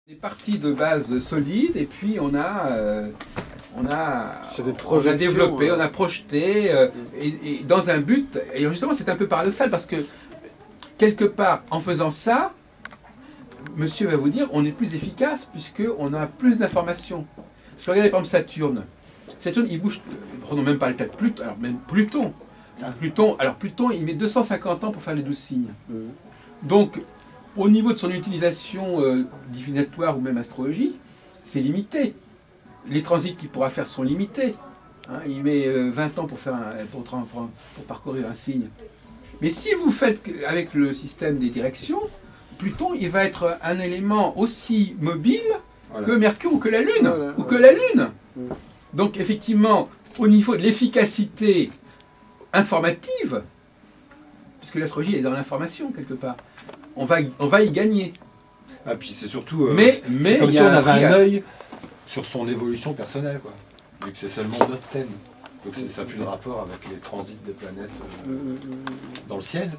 Des parties de base solides et puis on a développé, on a projeté et dans un but. Et justement, c'est un peu paradoxal parce que quelque part, en faisant ça, monsieur va vous dire, on est plus efficace puisqu'on a plus d'informations. Si vous regardez par exemple Saturne, Saturne il bouge, prenons même pas le cas de Pluton, alors même Pluton. Pluton, il met 250 ans pour faire les 12 signes. Donc, au niveau de son utilisation divinatoire ou même astrologique, c'est limité. Les transits qu'il pourra faire sont limités. Hein, il met 20 ans pour parcourir un signe. Mais si vous faites avec le système des directions, Pluton, il va être un élément aussi mobile que Mercure ou que la Lune. Donc effectivement, au niveau de l'efficacité informative, puisque l'astrologie est dans l'information quelque part, on va y gagner. Ah, puis c'est surtout mais c'est comme si on avait un œil sur son évolution personnelle, quoi. Vu que c'est seulement notre thème. Donc ça n'a plus de rapport avec les transits des planètes dans le ciel.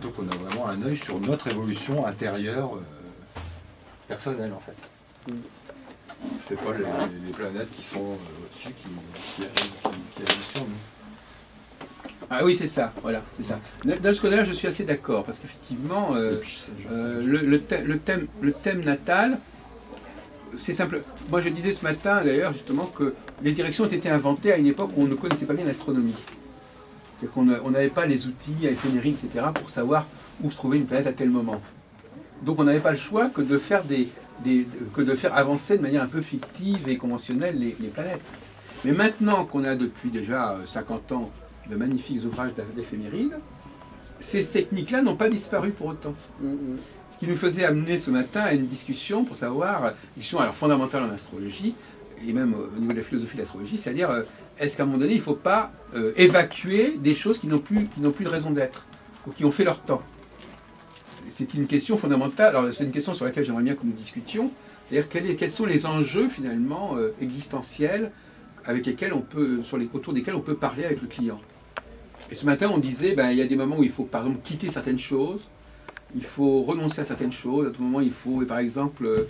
Donc on a vraiment un œil sur notre évolution intérieure personnelle en fait. C'est pas les planètes qui sont au-dessus qui agissent sur nous. Ah oui, c'est ça, voilà, c'est ça. Dans ce côté-là, je suis assez d'accord, parce qu'effectivement, le thème natal, c'est simple. Moi, je disais ce matin, d'ailleurs, justement, que les directions ont été inventées à une époque où on ne connaissait pas bien l'astronomie. C'est-à-dire qu'on n'avait pas les outils éphémériques, etc., pour savoir où se trouvait une planète à tel moment. Donc on n'avait pas le choix que de faire avancer de manière un peu fictive et conventionnelle les planètes. Mais maintenant qu'on a depuis déjà 50 ans de magnifiques ouvrages d'éphémérides, ces techniques-là n'ont pas disparu pour autant. Ce qui nous faisait amener ce matin à une discussion pour savoir, une discussion alors fondamentale en astrologie, et même au niveau de la philosophie de l'astrologie, c'est-à-dire, est-ce qu'à un moment donné, il ne faut pas évacuer des choses qui n'ont plus de raison d'être, ou qui ont fait leur temps? C'est une question fondamentale, alors c'est une question sur laquelle j'aimerais bien que nous discutions, c'est-à-dire quels sont les enjeux finalement existentiels avec lesquels autour desquels on peut parler avec le client. Et ce matin, on disait, il y a des moments où il faut, par exemple, quitter certaines choses, il faut renoncer à certaines choses, à tout moment, il faut, par exemple,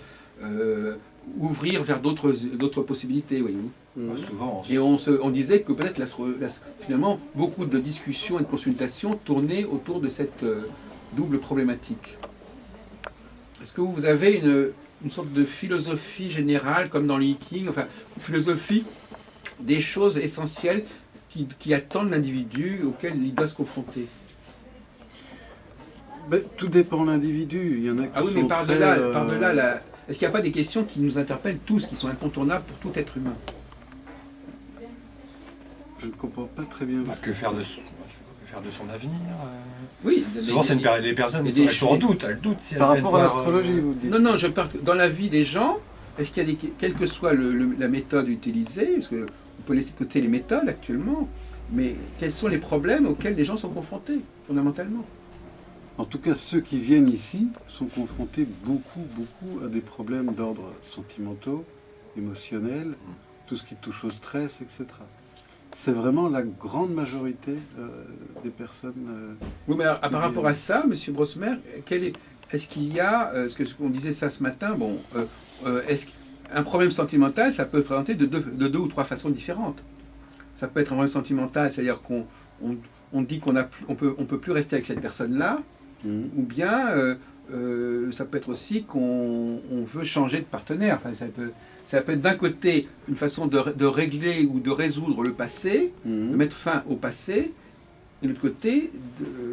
ouvrir vers d'autres possibilités, voyez-vous. Souvent. Et on disait que peut-être, finalement, beaucoup de discussions et de consultations tournaient autour de cette double problématique. Est-ce que vous avez une sorte de philosophie générale, comme dans le Yiking, enfin, une philosophie des choses essentielles qui attendent l'individu auquel il doit se confronter? Tout dépend de l'individu. Il y en a qui oui, mais par-delà, est-ce qu'il n'y a pas des questions qui nous interpellent tous, qui sont incontournables pour tout être humain? Je ne comprends pas très bien. Que faire de son avenir Oui. Souvent, les personnes elles sont en doute. Elles doutent si par rapport à l'astrologie, vous dites. Non, je parle dans la vie des gens. Est-ce qu'il y a quelle que soit la méthode utilisée, parce qu'on peut laisser de côté les méthodes actuellement, mais quels sont les problèmes auxquels les gens sont confrontés, fondamentalement? En tout cas, ceux qui viennent ici sont confrontés beaucoup à des problèmes d'ordre sentimentaux, émotionnels, tout ce qui touche au stress, etc. C'est vraiment la grande majorité des personnes... Oui, mais alors, par rapport à ça, M. Brosmer, est-ce qu'il y a, ce qu'on disait ça ce matin, est-ce qu'un problème sentimental, ça peut se présenter de deux ou trois façons différentes. Ça peut être un problème sentimental, c'est-à-dire qu'on dit qu'on peut plus rester avec cette personne-là, ou bien ça peut être aussi qu'on veut changer de partenaire. Enfin, ça peut être d'un côté une façon de régler ou de résoudre le passé, de mettre fin au passé, et de l'autre côté,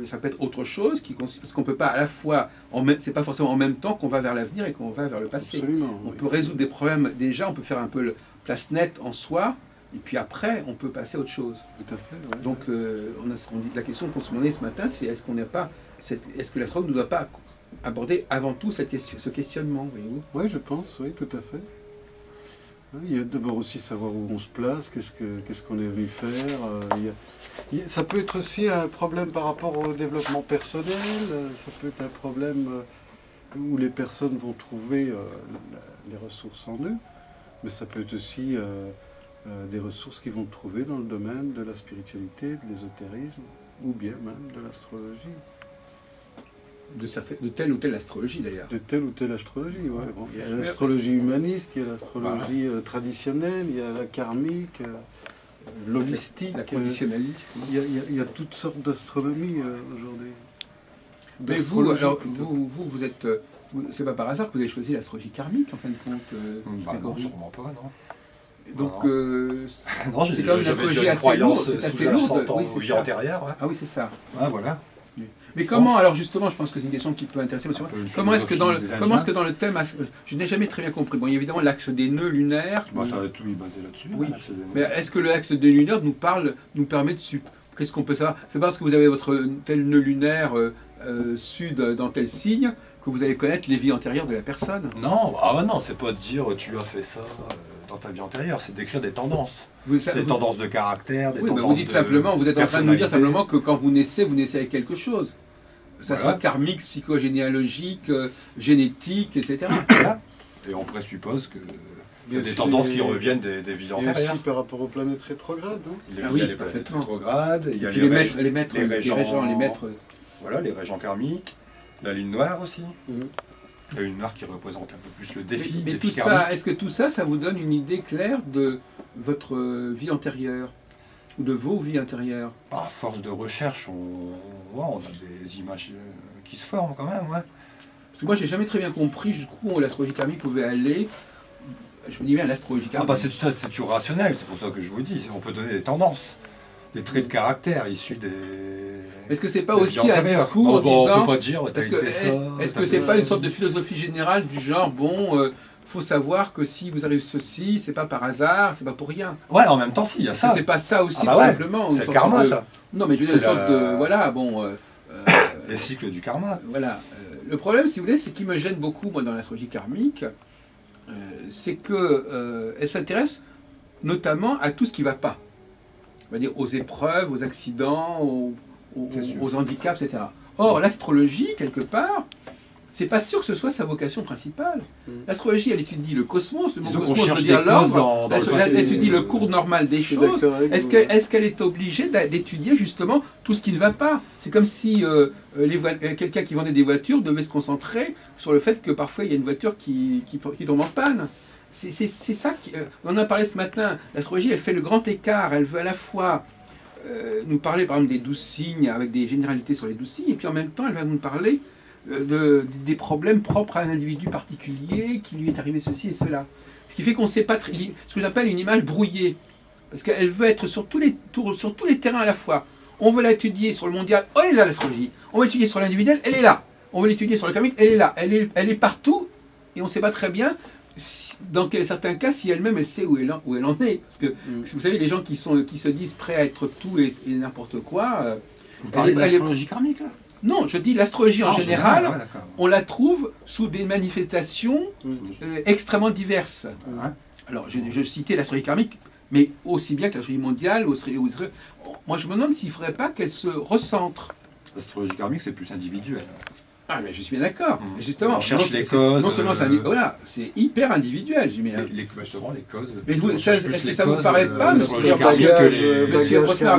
ça peut être autre chose, parce qu'on ne peut pas à la fois, c'est pas forcément en même temps qu'on va vers l'avenir et qu'on va vers le passé. Absolument, on peut résoudre des problèmes déjà, on peut faire un peu place nette en soi, et puis après, on peut passer à autre chose. Tout à fait. Ouais. Donc, la question qu'on se demandait ce matin, c'est est-ce que l'astrologue ne doit pas aborder avant tout ce questionnement, voyez-vous? Oui, je pense, oui, tout à fait. Il y a d'abord aussi savoir où on se place, qu'est-ce qu'on est venu faire. Ça peut être aussi un problème par rapport au développement personnel, ça peut être un problème où les personnes vont trouver les ressources en eux, mais ça peut être aussi des ressources qu'ils vont trouver dans le domaine de la spiritualité, de l'ésotérisme, ou bien même de l'astrologie. de telle ou telle astrologie d'ailleurs. De telle ou telle astrologie, ouais. Bon, il y a l'astrologie humaniste, il y a l'astrologie traditionnelle, il y a la karmique, l'holistique. La conditionnaliste. Il y a toutes sortes d'astronomie aujourd'hui. Mais vous, alors, vous êtes... c'est pas par hasard que vous avez choisi l'astrologie karmique, en fin de compte, Bah non, Grégory. sûrement pas, non. Donc, Non, c'est comme une astrologie assez lourde, c'est assez lourde. Oui, c'est vie ça. antérieure, ouais. Ah oui, c'est ça. Ah, voilà. Mais comment, alors justement, je pense que c'est une question qui peut intéresser monsieur. Comment est-ce que dans le thème, je n'ai jamais très bien compris. Bon, il y a évidemment l'axe des nœuds lunaires. Bah, ça va tout est basé là-dessus. Oui. L'axe des nœuds. Mais est-ce que l'axe des lunaires nous permet de qu'est-ce qu'on peut savoir? C'est parce que vous avez votre tel nœud lunaire sud dans tel signe que vous allez connaître les vies antérieures de la personne. Non, non, c'est pas de dire tu as fait ça dans ta vie antérieure, c'est d'écrire des tendances. Des tendances de caractère, des oui, tendances mais vous dites simplement, vous êtes en train de nous dire simplement que quand vous naissez avec quelque chose. Que ça soit karmique, psychogénéalogique, génétique, etc. Voilà. Et on présuppose que il y a des tendances qui reviennent des vies antérieures. Et aussi par rapport aux planètes rétrogrades. Hein. Il y a les planètes rétrogrades, il y a les maîtres. Voilà, les régents karmiques, la lune noire aussi. La lune noire qui représente un peu plus le défi. Mais tout ça, est-ce que tout ça, ça vous donne une idée claire de votre vie antérieure? Ou de vos vies intérieures? À force de recherche, on a des images qui se forment quand même, ouais. Parce que moi, j'ai jamais très bien compris jusqu'où l'astrologie karmique pouvait aller. Je me dis bien l'astrologie karmique. Ah bah c'est toujours rationnel, c'est pour ça que je vous dis. On peut donner des tendances, des traits de caractère issus des... Est-ce que c'est pas aussi un discours disant... On peut pas dire, est-ce que c'est pas une sorte de philosophie générale du genre, bon... faut savoir que si vous arrive ceci, c'est pas par hasard, c'est pas pour rien. Ouais, en même temps, si, il y a ça. C'est pas ça aussi, tout simplement. C'est le karma, ça. Non, mais je veux dire, une sorte de... Voilà, bon... les cycles du karma. Voilà. Le problème, si vous voulez, c'est qui me gêne beaucoup, moi, dans l'astrologie karmique, c'est qu'elle s'intéresse notamment à tout ce qui ne va pas. On va dire aux épreuves, aux accidents, aux handicaps, etc. Or, l'astrologie, quelque part... c'est pas sûr que ce soit sa vocation principale. L'astrologie, elle étudie le cosmos, le mot cosmos veut dire l'ordre, elle étudie le cours normal des choses. Est-ce qu'elle est obligée d'étudier justement tout ce qui ne va pas? C'est comme si quelqu'un qui vendait des voitures devait se concentrer sur le fait que parfois il y a une voiture qui tombe en panne. C'est ça, on en a parlé ce matin, l'astrologie elle fait le grand écart, elle veut à la fois nous parler par exemple des 12 signes avec des généralités sur les 12 signes, et puis en même temps elle va nous parler des problèmes propres à un individu particulier, qui lui est arrivé ceci et cela. Ce qui fait qu'on ne sait pas, ce que j'appelle une image brouillée. Parce qu'elle veut être sur tous les terrains à la fois. On veut l'étudier sur le mondial, oh, elle est là l'astrologie. On veut l'étudier sur l'individuel, elle est là. On veut l'étudier sur le karmique, elle est là. Elle est partout, et on ne sait pas très bien, dans certains cas, si elle-même elle sait où elle en est. Parce que, vous savez, les gens qui se disent prêts à être tout et n'importe quoi... vous parlez de l'astrologie karmique, là? Non, je dis l'astrologie en général, on la trouve sous des manifestations extrêmement diverses. Ouais. Alors, je citais l'astrologie karmique, mais aussi bien que l'astrologie mondiale. Moi, je me demande s'il ne faudrait pas qu'elle se recentre. L'astrologie karmique, c'est plus individuel. Ah, mais je suis bien d'accord. Justement, on cherche les causes. Non seulement c'est hyper individuel. Souvent les causes. Mais est-ce que ça ne vous paraît pas, monsieur Rosner,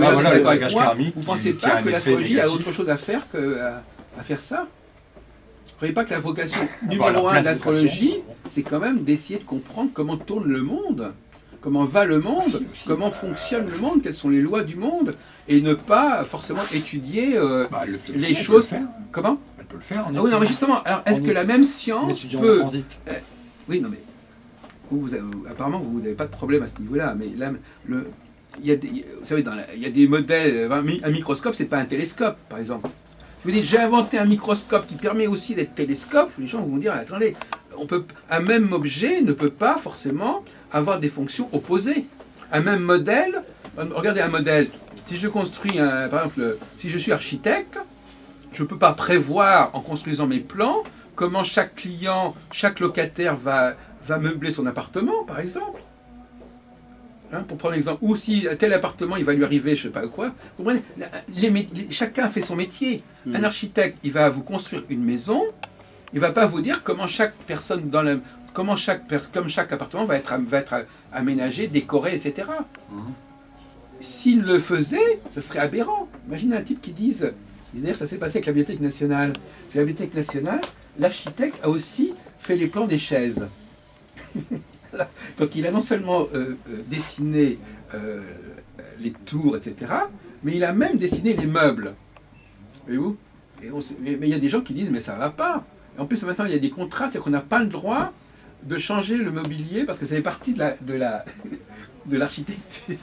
vous ne pensez pas que l'astrologie a autre chose à faire qu'à faire ça? Vous ne croyez pas que la vocation numéro 1 de l'astrologie, c'est quand même d'essayer de comprendre comment tourne le monde, comment va le monde, comment fonctionne le monde, quelles sont les lois du monde, et ne pas forcément étudier les choses... Comment? Peut le faire. Oui, non, mais justement, alors est-ce que la même science peut... oui, non, mais apparemment, vous n'avez pas de problème à ce niveau-là, mais là, vous savez, il y a des modèles, un microscope, c'est pas un télescope, par exemple. Je vous dis, j'ai inventé un microscope qui permet aussi d'être télescope, les gens vont dire, attendez, un même objet ne peut pas forcément avoir des fonctions opposées. Un même modèle, regardez un modèle, si je construis, par exemple, si je suis architecte, je ne peux pas prévoir, en construisant mes plans, comment chaque client, chaque locataire va meubler son appartement, par exemple. Hein, pour prendre l'exemple. Ou si tel appartement, il va lui arriver, je ne sais pas quoi. Vous comprenez, chacun fait son métier. Un architecte, il va vous construire une maison, il ne va pas vous dire comment chaque personne comme chaque appartement va être aménagé, décoré, etc. S'il le faisait, ce serait aberrant. Imaginez un type qui dise... Et d'ailleurs, ça s'est passé avec la Bibliothèque nationale. La Bibliothèque nationale, l'architecte a aussi fait les plans des chaises. Donc il a non seulement dessiné les tours, etc., mais il a même dessiné les meubles. Voyez-vous? Mais il y a des gens qui disent, mais ça ne va pas. Et en plus, maintenant, il y a des contraintes, c'est qu'on n'a pas le droit de changer le mobilier parce que ça fait partie de l'architecture.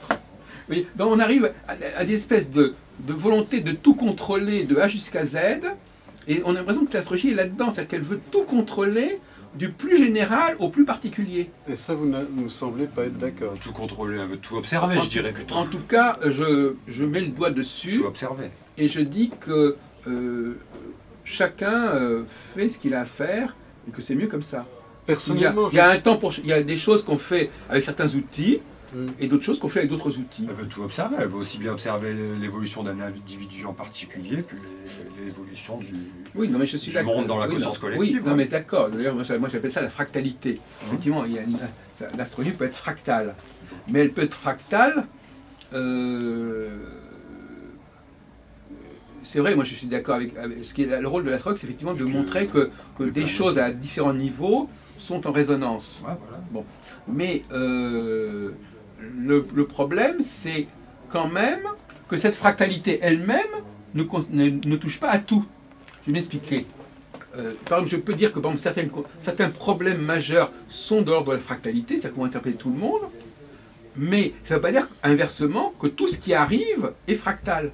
Donc on arrive à des espèces de volonté de tout contrôler de A jusqu'à Z, et on a l'impression que l'astrologie est là-dedans, c'est-à-dire qu'elle veut tout contrôler du plus général au plus particulier. Et ça, vous ne nous semblez pas être d'accord. Tout contrôler, elle veut tout observer, je dirais plutôt. En tout cas, je mets le doigt dessus, Tout observer. et je dis que chacun fait ce qu'il a à faire, et que c'est mieux comme ça. Personnellement, Il y a un temps il y a des choses qu'on fait avec certains outils, et d'autres choses qu'on fait avec d'autres outils. Elle veut tout observer, elle veut aussi bien observer l'évolution d'un individu en particulier que l'évolution du, oui, non, mais je suis monde dans la conscience collective. Oui, non, mais d'accord. D'ailleurs, moi j'appelle ça la fractalité. Effectivement, l'astrologie peut être fractale. Mais elle peut être fractale. C'est vrai, moi je suis d'accord avec ce qui est le rôle de l'astrologue, c'est effectivement de montrer que des choses à différents niveaux sont en résonance. Ouais, voilà. Bon. Mais le problème, c'est quand même que cette fractalité elle-même ne touche pas à tout. Je vais m'expliquer. Par exemple, je peux dire que par exemple, certains problèmes majeurs sont de l'ordre de la fractalité, c'est-à-dire qu'on va interpréter tout le monde, mais ça ne veut pas dire inversement que tout ce qui arrive est fractal.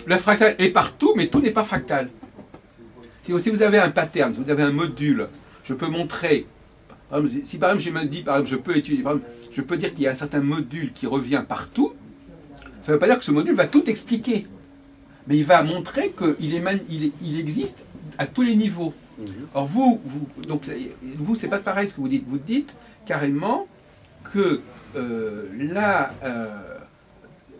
Le fractal est partout, mais tout n'est pas fractal. Si vous avez un pattern, si vous avez un module, je peux montrer. Par exemple, si par exemple je me dis, par exemple, je peux étudier, par exemple, je peux dire qu'il y a un certain module qui revient partout, ça ne veut pas dire que ce module va tout expliquer. Mais il va montrer qu'il existe à tous les niveaux. Or vous c'est pas pareil ce que vous dites. Vous dites carrément que,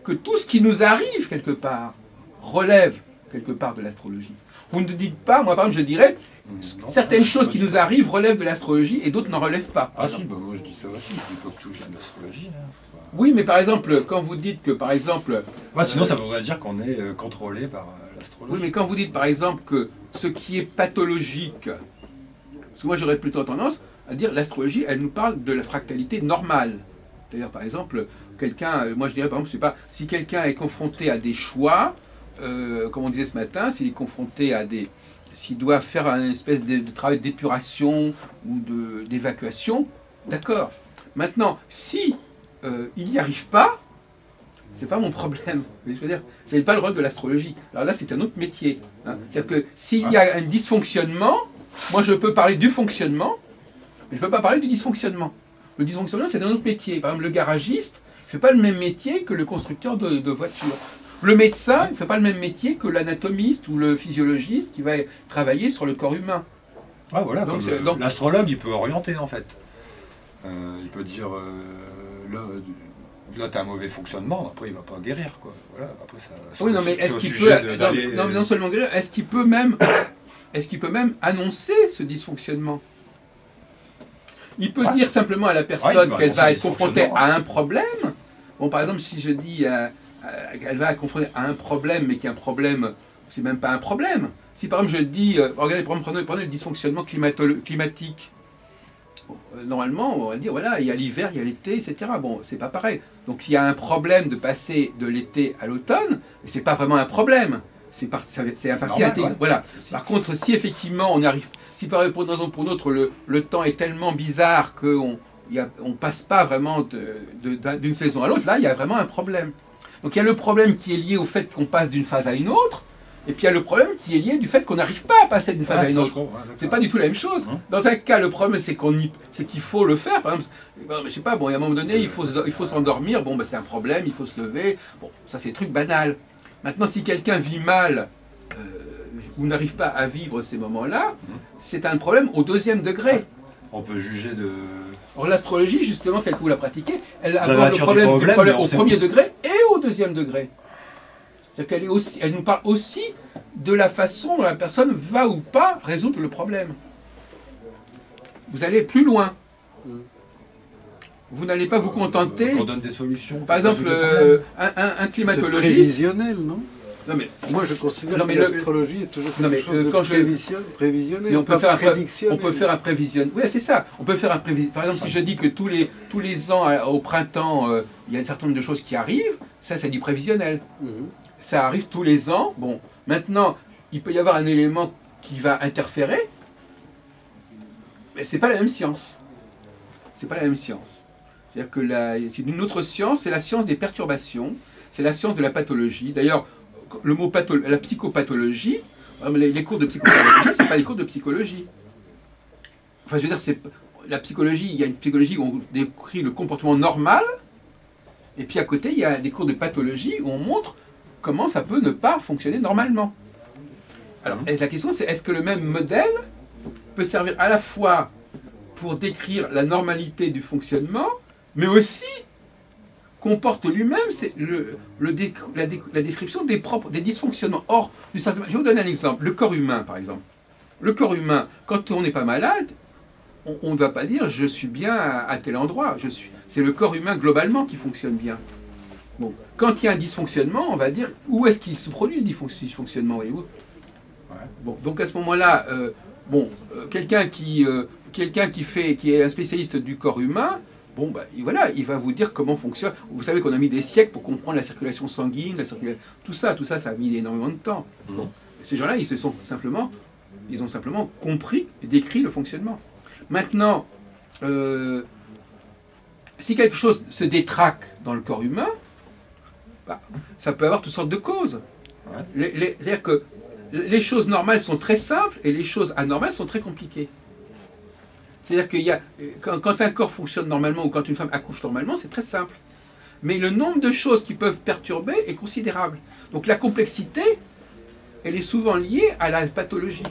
que tout ce qui nous arrive quelque part relève quelque part de l'astrologie. Vous ne dites pas, moi par exemple je dirais, certaines choses qui nous arrivent relèvent de l'astrologie et d'autres n'en relèvent pas. Ah si, bah moi je dis ça aussi, je dis pas que tout vient de l'astrologie. Hein. Oui, mais par exemple, quand vous dites que par exemple... sinon ça voudrait dire qu'on est contrôlé par l'astrologie. Oui, mais quand vous dites par exemple que ce qui est pathologique, parce que moi j'aurais plutôt tendance à dire l'astrologie, elle nous parle de la fractalité normale. C'est-à-dire par exemple, quelqu'un, moi je dirais par exemple, je sais pas, si quelqu'un est confronté à des choix, comme on disait ce matin, s'il est confronté à des... S'il doit faire une espèce de travail d'épuration ou d'évacuation, d'accord. Maintenant, si il n'y arrive pas, c'est pas mon problème. Je veux dire, c'est pas le rôle de l'astrologie. Alors là, c'est un autre métier. Hein. C'est-à-dire que s'il y a un dysfonctionnement, moi je peux parler du fonctionnement, mais je ne peux pas parler du dysfonctionnement. Le dysfonctionnement, c'est un autre métier. Par exemple, le garagiste ne fait pas le même métier que le constructeur de voitures. Le médecin ne fait pas le même métier que l'anatomiste ou le physiologiste qui va travailler sur le corps humain. Ah voilà, donc l'astrologue, il peut orienter en fait. Il peut dire, là tu as un mauvais fonctionnement, après il ne va pas guérir. Quoi. Voilà, après, oui, non, mais est-ce qu'il peut, non seulement guérir, est-ce qu'il peut même annoncer ce dysfonctionnement? Il peut dire simplement à la personne qu'elle va être confrontée à un problème. Bon, par exemple, si je dis... elle va être confrontée à un problème, mais qui est un problème, c'est même pas un problème. Si par exemple je dis, regardez, prenez le dysfonctionnement climatique. Bon, normalement, on va dire, voilà, il y a l'hiver, il y a l'été, etc. Bon, c'est pas pareil. Donc s'il y a un problème de passer de l'été à l'automne, c'est pas vraiment un problème. C'est un parti intégré. Voilà. Par contre, si effectivement on arrive, si pour une raison ou pour une autre, le temps est tellement bizarre qu'on ne passe pas vraiment d'une saison à l'autre, là, il y a vraiment un problème. Donc il y a le problème qui est lié au fait qu'on passe d'une phase à une autre, et puis il y a le problème qui est lié du fait qu'on n'arrive pas à passer d'une phase à une autre. C'est pas du tout la même chose. Dans un cas, le problème c'est qu'il faut le faire. Par exemple, je sais pas, bon, à un moment donné, il faut s'endormir, bon, c'est un problème, il faut se lever. Bon, ça c'est des trucs banals. Maintenant, si quelqu'un vit mal ou n'arrive pas à vivre ces moments-là, c'est un problème au deuxième degré. On peut juger de... Or l'astrologie, justement, telle que vous la pratiquez, elle aborde le problème au premier degré et au deuxième degré. C'est-à-dire qu'elle nous parle aussi de la façon dont la personne va ou pas résoudre le problème. Vous allez plus loin. Vous n'allez pas vous contenter... On donne des solutions. Par exemple, un climatologiste... C'est prévisionnel, non? Non mais Moi, je considère Non, mais que le- l'astrologie est toujours Non, quelque mais, chose de quand je- prévisionnel, mais on peut pas faire prédictionnel. un prévision. Oui, c'est ça. On peut faire un prévision. Par exemple, si je dis que tous les ans au printemps, il y a un certain nombre de choses qui arrivent, ça c'est du prévisionnel. Mhm. Ça arrive tous les ans. Bon, maintenant, il peut y avoir un élément qui va interférer, mais c'est pas la même science. C'est pas la même science. C'est-à-dire que c'est une autre science, c'est la science des perturbations, c'est la science de la pathologie. D'ailleurs, le mot la psychopathologie, les cours de psychopathologie, c'est pas les cours de psychologie. Enfin, je veux dire, la psychologie, il y a une psychologie où on décrit le comportement normal, et puis à côté, il y a des cours de pathologie où on montre comment ça peut ne pas fonctionner normalement. Alors, la question, c'est est-ce que le même modèle peut servir à la fois pour décrire la normalité du fonctionnement, mais aussi comporte lui-même la description des dysfonctionnements. Or, je vais vous donner un exemple. Le corps humain, par exemple. Le corps humain, quand on n'est pas malade, on ne doit pas dire je suis bien à tel endroit. C'est le corps humain globalement qui fonctionne bien. Bon. Quand il y a un dysfonctionnement, on va dire où est-ce qu'il se produit le dysfonctionnement, voyez-vous. Ouais. Bon, donc à ce moment-là, quelqu'un qui est un spécialiste du corps humain, bon, bah, voilà, il va vous dire comment fonctionne. Vous savez qu'on a mis des siècles pour comprendre la circulation sanguine, tout ça, ça a mis énormément de temps. Bon, ces gens-là, ils ont simplement compris et décrit le fonctionnement. Maintenant, si quelque chose se détraque dans le corps humain, bah, ça peut avoir toutes sortes de causes. Ouais. C'est-à-dire que les choses normales sont très simples et les choses anormales sont très compliquées. C'est-à-dire quand un corps fonctionne normalement ou quand une femme accouche normalement, c'est très simple. Mais le nombre de choses qui peuvent perturber est considérable. Donc la complexité, elle est souvent liée à la pathologie.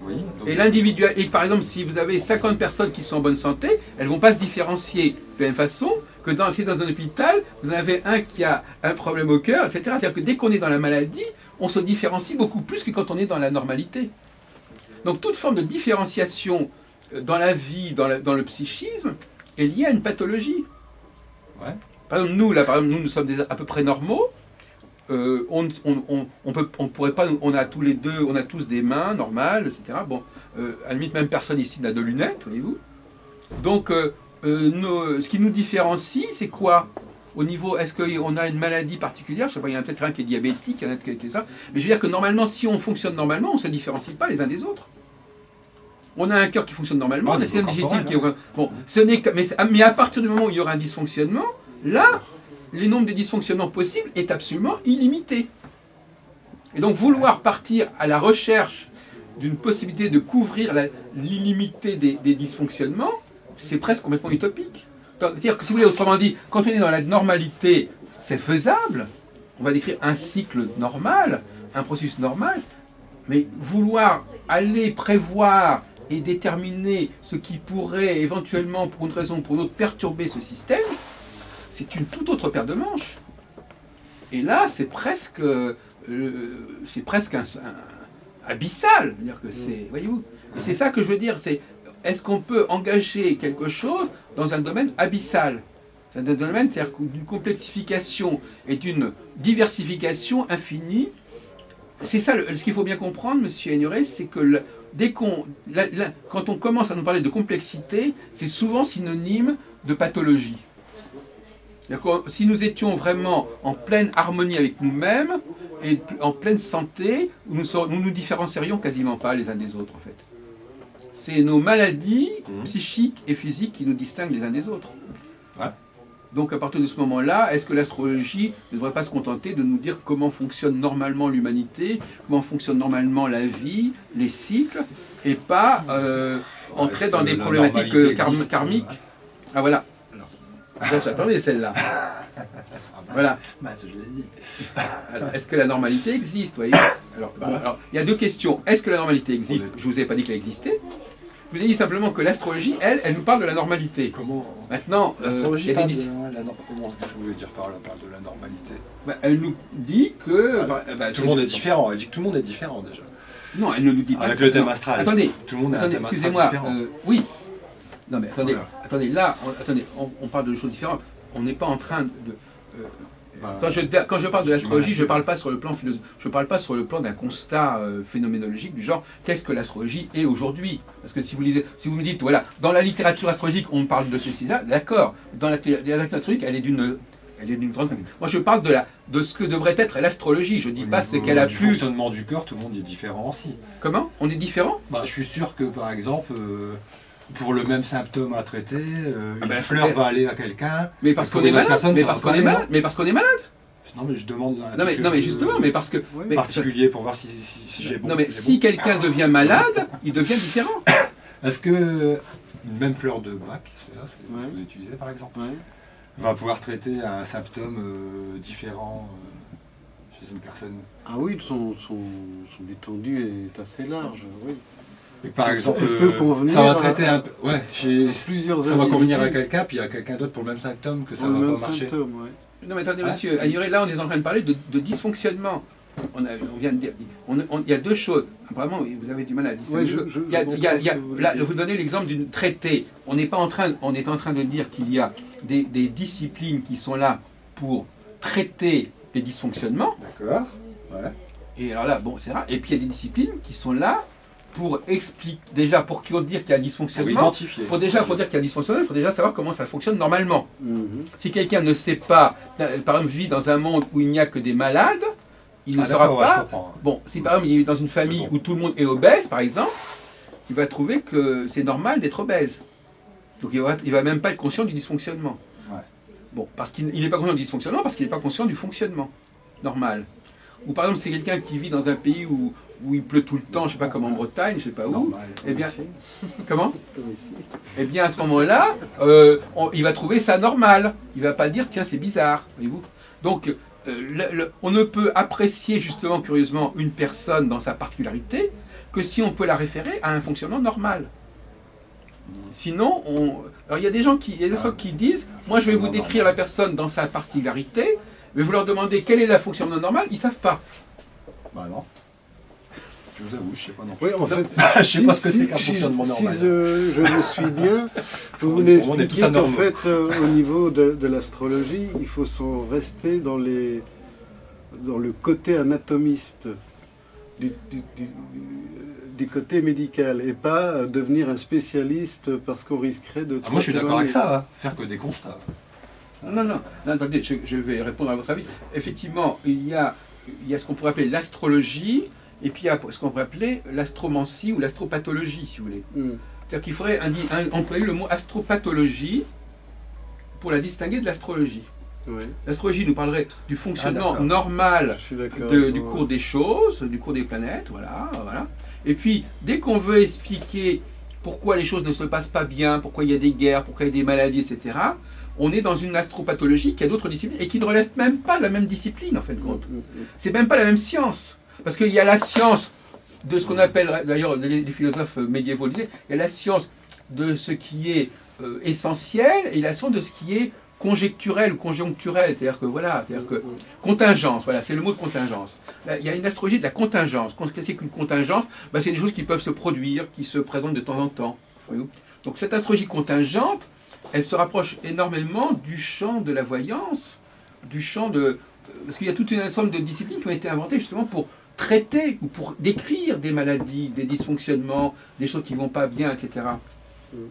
Oui, donc- Et l'individuel, et par exemple, si vous avez 50 personnes qui sont en bonne santé, elles ne vont pas se différencier de la même façon que si dans un hôpital, vous en avez un qui a un problème au cœur, etc. C'est-à-dire que dès qu'on est dans la maladie, on se différencie beaucoup plus que quand on est dans la normalité. Donc toute forme de différenciation dans la vie, dans le psychisme, est liée à une pathologie. Ouais. Par exemple, nous sommes à peu près normaux. On pourrait pas, on a tous les deux, on a tous des mains normales, etc. Bon, à la limite, même personne ici n'a de lunettes, voyez-vous. Donc, ce qui nous différencie, c'est quoi? Au niveau, est-ce qu'on a une maladie particulière? Je sais pas, il y en a peut-être un qui est diabétique, il y en a qui est ça. Mais je veux dire que normalement, si on fonctionne normalement, on ne se différencie pas les uns des autres. On a un cœur qui fonctionne normalement, on a un système digestif qui est... Bon, mais à partir du moment où il y aura un dysfonctionnement, là, le nombre de dysfonctionnements possibles est absolument illimité. Et donc vouloir partir à la recherche d'une possibilité de couvrir l'illimité des dysfonctionnements, c'est presque complètement utopique. C'est-à-dire que si vous voulez, autrement dit, quand on est dans la normalité, c'est faisable. On va décrire un cycle normal, un processus normal, mais vouloir aller prévoir et déterminer ce qui pourrait éventuellement, pour une raison ou pour une autre, perturber ce système, c'est une toute autre paire de manches. Et là, c'est presque abyssal. C'est-à-dire que voyez-vous. Et c'est ça que je veux dire. Est-ce qu'on peut engager quelque chose dans un domaine abyssal? C'est un domaine, c'est-à-dire d'une complexification et d'une diversification infinie. C'est ça, ce qu'il faut bien comprendre, monsieur Aignoret, c'est que quand on commence à nous parler de complexité, c'est souvent synonyme de pathologie. Si nous étions vraiment en pleine harmonie avec nous-mêmes et en pleine santé, nous nous différencierions quasiment pas les uns des autres, en fait. C'est nos maladies psychiques et physiques qui nous distinguent les uns des autres. Ouais. Donc à partir de ce moment-là, est-ce que l'astrologie ne devrait pas se contenter de nous dire comment fonctionne normalement l'humanité, comment fonctionne normalement la vie, les cycles, et pas entrer dans des problématiques karmiques? Ah voilà. J'attendais celle-là. Voilà. Je l'ai dit. Alors, est-ce que la normalité existe, voyez? Alors, il y a deux questions. Est-ce que la normalité existe? Je ne vous ai pas dit qu'elle existait. Je vous ai dit simplement que l'astrologie, elle nous parle de la normalité. Comment? Maintenant, L'astrologie il y a parle des... Comment qu'est-ce que vous voulez dire par là, parle de la normalité? elle nous dit que... Tout le monde est différent. Elle dit que tout le monde est différent déjà. Non, elle ne nous dit pas Avec ça. le thème Non. astral. Attendez, Tout le monde a un thème astral excusez-moi. différent. Oui. Non mais attendez, Voilà. attendez, là, on parle de choses différentes. On n'est pas en train de... Bah, quand je parle de l'astrologie, je ne parle pas sur le plan je parle pas sur le plan d'un constat phénoménologique du genre qu'est-ce que l'astrologie est aujourd'hui. Parce que si vous me dites, voilà, dans la littérature astrologique, on parle de ceci-là, d'accord, dans la littérature astrologique, elle est d'une grande... Moi, je parle de ce que devrait être l'astrologie. Je ne dis pas ce qu'elle a du pu... fonctionnement du corps, tout le monde est différent aussi. Comment? On est différent? Bah, je suis sûr que, par exemple, pour le même symptôme à traiter, une ben, fleur va aller à quelqu'un. Mais parce qu'on pour est une autre malade. personne, Mais ça parce va qu'on est pas malade. aller. Mais parce qu'on est malade. Non, mais je demande un Non, mais justement, mais parce que... mais- particulier pour voir si j'ai bon. non, mais j'ai si bon. quelqu'un devient malade, il devient différent. Est-ce que une même fleur de bac, c'est là, c'est ce Ouais. que vous utilisez par exemple, Ouais. va pouvoir traiter un symptôme différent chez une personne? Ah oui, son étendue est assez large, oui. Et par exemple, Elle peut convenir ça va à- traiter un peu. Ouais, Plusieurs ça va convenir à individus quelqu'un, puis il y a quelqu'un d'autre pour le même symptôme que ça ont le va même pas marcher. symptôme, ouais. Non mais attendez Ouais. monsieur, Agnuré, là on est en train de parler de dysfonctionnement. On vient de dire, il y a deux choses. Apparemment, vous avez du mal à distinguer. Ouais, Là, je vais vous donner l'exemple d'une traité. On est en train de dire qu'il y a des disciplines qui sont là pour traiter des dysfonctionnements. D'accord. Ouais. Et alors là, bon, c'est rare. Et puis il y a des disciplines qui sont là pour expliquer, déjà pour dire qu'il y a un Pour dysfonctionnement. identifier. Pour dire qu'il y a un dysfonctionnement, il faut déjà savoir comment ça fonctionne normalement. Mhm. Si quelqu'un ne sait pas, par exemple, vit dans un monde où il n'y a que des malades, il ne Ah, saura d'accord, ouais, je pas. comprends. Bon, si par exemple il est dans une famille où tout le monde est obèse, par exemple, il va trouver que c'est normal d'être obèse. Donc il va même pas être conscient du dysfonctionnement. Ouais. Bon, parce qu'il n'est pas conscient du dysfonctionnement, parce qu'il n'est pas conscient du fonctionnement normal. Ou par exemple, c'est quelqu'un qui vit dans un pays où il pleut tout le temps, je ne sais pas comme en Bretagne, je ne sais pas où. Normal. Eh bien, Ici, comment? comme ici. Eh bien, à ce moment-là, il va trouver ça normal. Il ne va pas dire, tiens, c'est bizarre. Voyez-vous. Donc, on ne peut apprécier justement, curieusement, une personne dans sa particularité que si on peut la référer à un fonctionnement normal. Sinon, alors il y a des gens qui disent, moi je vais vous décrire la personne dans sa particularité, mais vous leur demandez quel est le fonctionnement normal, ils ne savent pas. Bah non. Je vous avoue, je sais pas non. Oui, en fait, Je sais pas ce que c'est qu'un fonctionnement normal. Si je vous suis bien, vous Pour voulez le moment, on est tous expliquer qu'en anormaux. fait, au niveau de l'astrologie, il faut s'en rester dans le côté anatomiste du côté médical et pas devenir un spécialiste parce qu'on risquerait de... Ah, moi je suis d'accord avec ça, hein. Faire que des constats. Non, attendez, je vais répondre à votre avis. Effectivement, il y a ce qu'on pourrait appeler l'astrologie, et puis il y a ce qu'on pourrait appeler l'astromancie ou l'astropathologie, si vous voulez. Hmm. C'est-à-dire qu'il faudrait employer le mot astropathologie pour la distinguer de l'astrologie. Oui, L'astrologie nous parlerait du fonctionnement d'accord. normal je suis d'accord. du cours des choses, du cours des planètes, voilà. Et puis, dès qu'on veut expliquer pourquoi les choses ne se passent pas bien, pourquoi il y a des guerres, pourquoi il y a des maladies, etc., on est dans une astropathologie qui a d'autres disciplines et qui ne relève même pas de la même discipline, en fait, compte. C'est même pas la même science. Parce qu'il y a la science de ce qu'on appelle, d'ailleurs, les philosophes médiévaux disaient, il y a la science de ce qui est essentiel et la science de ce qui est conjecturel ou conjoncturel. C'est-à-dire que, voilà, c'est-à-dire que contingence, voilà, c'est le mot de contingence. Là, il y a une astrologie de la contingence. Qu'est-ce que c'est qu'une contingence? Ben, c'est des choses qui peuvent se produire, qui se présentent de temps en temps. Voyez-vous. Donc cette astrologie contingente, elle se rapproche énormément du champ de la voyance, du champ de... Parce qu'il y a toute une ensemble de disciplines qui ont été inventées justement pour traiter ou pour décrire des maladies, des dysfonctionnements, des choses qui ne vont pas bien, etc.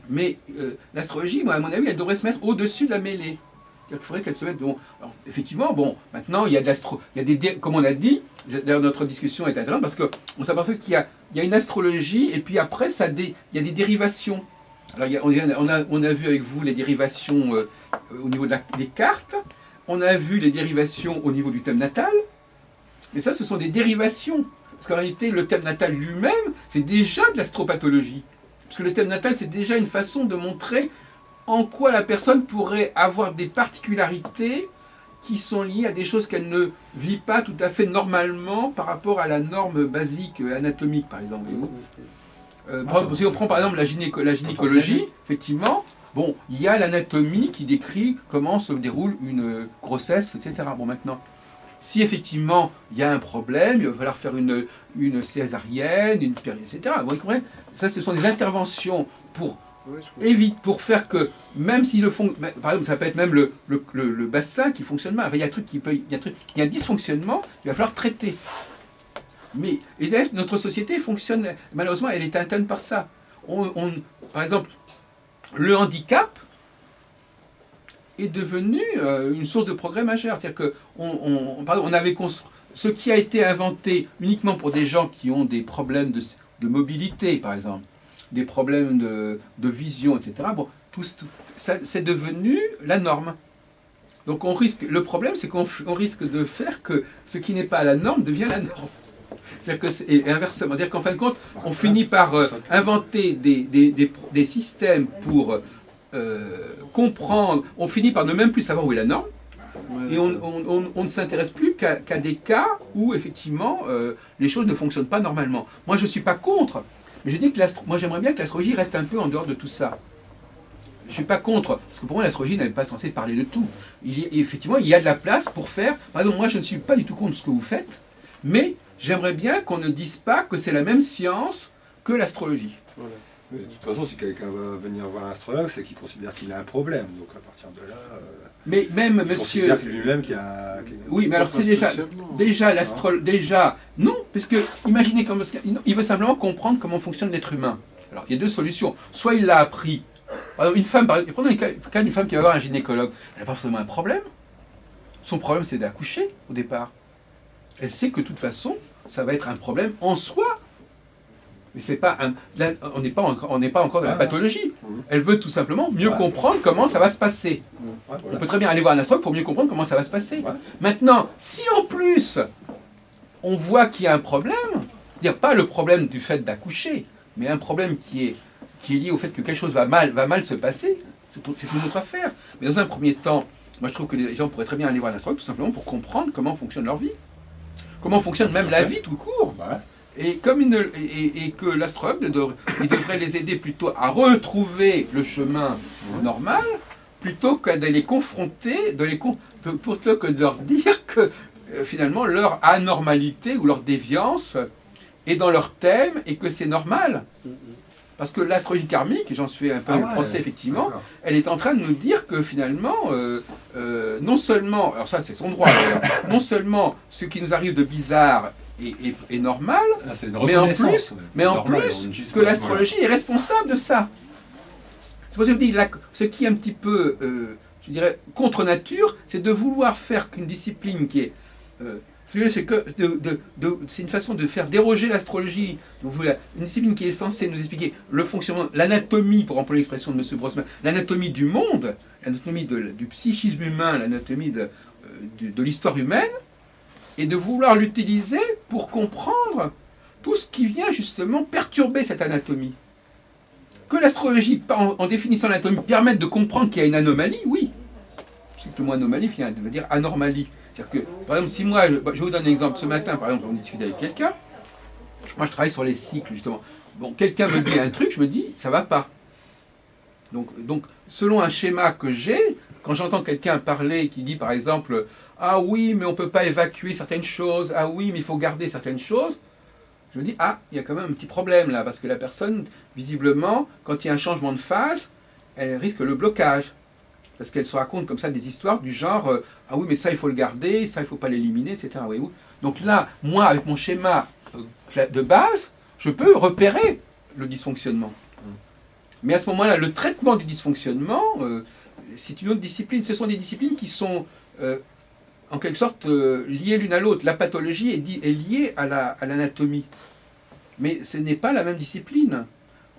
Mais l'astrologie, moi, à mon avis, elle devrait se mettre au-dessus de la mêlée. Il faudrait qu'elle se mette... Bon, alors, effectivement, bon, maintenant, il y a de l'astro... Comme on a dit, d'ailleurs notre discussion est intéressante parce qu'on s'aperçoit qu'il y a une astrologie et puis après, il y a des dérivations. Alors, on a vu avec vous les dérivations au niveau des cartes, on a vu les dérivations au niveau du thème natal, mais ça, ce sont des dérivations. Parce qu'en réalité, le thème natal lui-même, c'est déjà de l'astropathologie. Parce que le thème natal, c'est déjà une façon de montrer en quoi la personne pourrait avoir des particularités qui sont liées à des choses qu'elle ne vit pas tout à fait normalement par rapport à la norme basique anatomique, par exemple. Si on prend par exemple la gynécologie, effectivement, bon, il y a l'anatomie qui décrit comment se déroule une grossesse, etc. Bon, maintenant, si effectivement il y a un problème, il va falloir faire une césarienne, une péri, etc. Vous comprenez? Ça, ce sont des interventions pour Oui, je comprends. évite pour faire que, même si le fond, par exemple, ça peut être même le bassin qui fonctionne mal. Enfin, il y a un truc il y a un dysfonctionnement, il va falloir traiter. Mais et d'ailleurs, notre société fonctionne, malheureusement, elle est atteinte par ça. Par exemple, le handicap est devenu une source de progrès majeur. C'est-à-dire que par exemple, on avait construit ce qui a été inventé uniquement pour des gens qui ont des problèmes de mobilité, par exemple, des problèmes de vision, etc. Bon, ça, c'est devenu la norme. Donc le problème, c'est qu'on risque de faire que ce qui n'est pas la norme devient la norme. C'est-à-dire que et inversement. C'est-à-dire qu'en fin de compte, on finit par inventer des systèmes pour comprendre, on finit par ne même plus savoir où est la norme, et on ne s'intéresse plus qu'à des cas où effectivement les choses ne fonctionnent pas normalement. Moi je ne suis pas contre, mais je dis que moi j'aimerais bien que l'astrologie reste un peu en dehors de tout ça. Je ne suis pas contre, parce que pour moi l'astrologie n'est pas censée parler de tout. Effectivement, il y a de la place pour faire, par exemple moi je ne suis pas du tout contre ce que vous faites, mais j'aimerais bien qu'on ne dise pas que c'est la même science que l'astrologie. Voilà. Mais de toute façon, si quelqu'un va venir voir un astrologue, c'est qu'il considère qu'il a un problème. Donc à partir de là, Mais même il monsieur... considère lui-même qu'il a... Oui, mais alors c'est déjà non, parce que imaginez comme il veut simplement comprendre comment fonctionne l'être humain. Alors il y a deux solutions. Soit il l'a appris. Par exemple, une femme, prenons le cas d'une femme qui va voir un gynécologue, elle n'a pas forcément un problème. Son problème c'est d'accoucher au départ. Elle sait que de toute façon, ça va être un problème en soi. Mais c'est pas là, on n'est pas encore dans la pathologie. Elle veut tout simplement mieux comprendre comment ça va se passer. Ouais, On peut très bien aller voir un astrologue pour mieux comprendre comment ça va se passer. Ouais. Maintenant, si en plus on voit qu'il y a un problème, c'est-à-dire pas le problème du fait d'accoucher, mais un problème qui est lié au fait que quelque chose va mal se passer, c'est une autre affaire. Mais dans un premier temps, moi je trouve que les gens pourraient très bien aller voir un astrologue tout simplement pour comprendre comment fonctionne leur vie. Comment fonctionne même la vie tout court. Ouais. Et, que l'astrologue il devrait les aider plutôt à retrouver le chemin normal, plutôt qu'à les confronter, plutôt que de leur dire que finalement leur anormalité ou leur déviance est dans leur thème et que c'est normal. Parce que l'astrologie karmique, et j'en suis un peu le procès effectivement, elle est en train de nous dire que finalement, non seulement, alors ça c'est son droit d'ailleurs, non seulement ce qui nous arrive de bizarre est normal, mais en plus que l'astrologie est responsable de ça. C'est pour ça que je dis, ce qui est un petit peu, je dirais, contre nature, c'est de vouloir faire qu'une discipline qui est... c'est une façon de faire déroger l'astrologie, une discipline qui est censée nous expliquer le fonctionnement, l'anatomie, pour employer l'expression de M. Brossman, l'anatomie du monde, l'anatomie du psychisme humain, l'anatomie de l'histoire humaine, et de vouloir l'utiliser pour comprendre tout ce qui vient justement perturber cette anatomie. Que l'astrologie, en définissant l'anatomie, permette de comprendre qu'il y a une anomalie, oui. Je sais que le mot anomalie veut dire anormalie. C'est-à-dire que, par exemple, si moi, je vous donne un exemple, ce matin, par exemple, on discutait avec quelqu'un, moi je travaille sur les cycles, justement. Bon, quelqu'un me dit un truc, je me dis, ça va pas. Donc selon un schéma que j'ai, quand j'entends quelqu'un parler qui dit, par exemple, ah oui, mais on ne peut pas évacuer certaines choses, ah oui, mais il faut garder certaines choses, je me dis, ah, il y a quand même un petit problème là, parce que la personne, visiblement, quand il y a un changement de phase, elle risque le blocage. Parce qu'elle se raconte comme ça des histoires du genre ah oui mais ça il faut le garder, ça il ne faut pas l'éliminer, etc. Voyez-vous. Donc là, moi avec mon schéma de base, je peux repérer le dysfonctionnement. Mais à ce moment-là, le traitement du dysfonctionnement, c'est une autre discipline. Ce sont des disciplines qui sont en quelque sorte liées l'une à l'autre. La pathologie est liée à l'anatomie. Mais ce n'est pas la même discipline.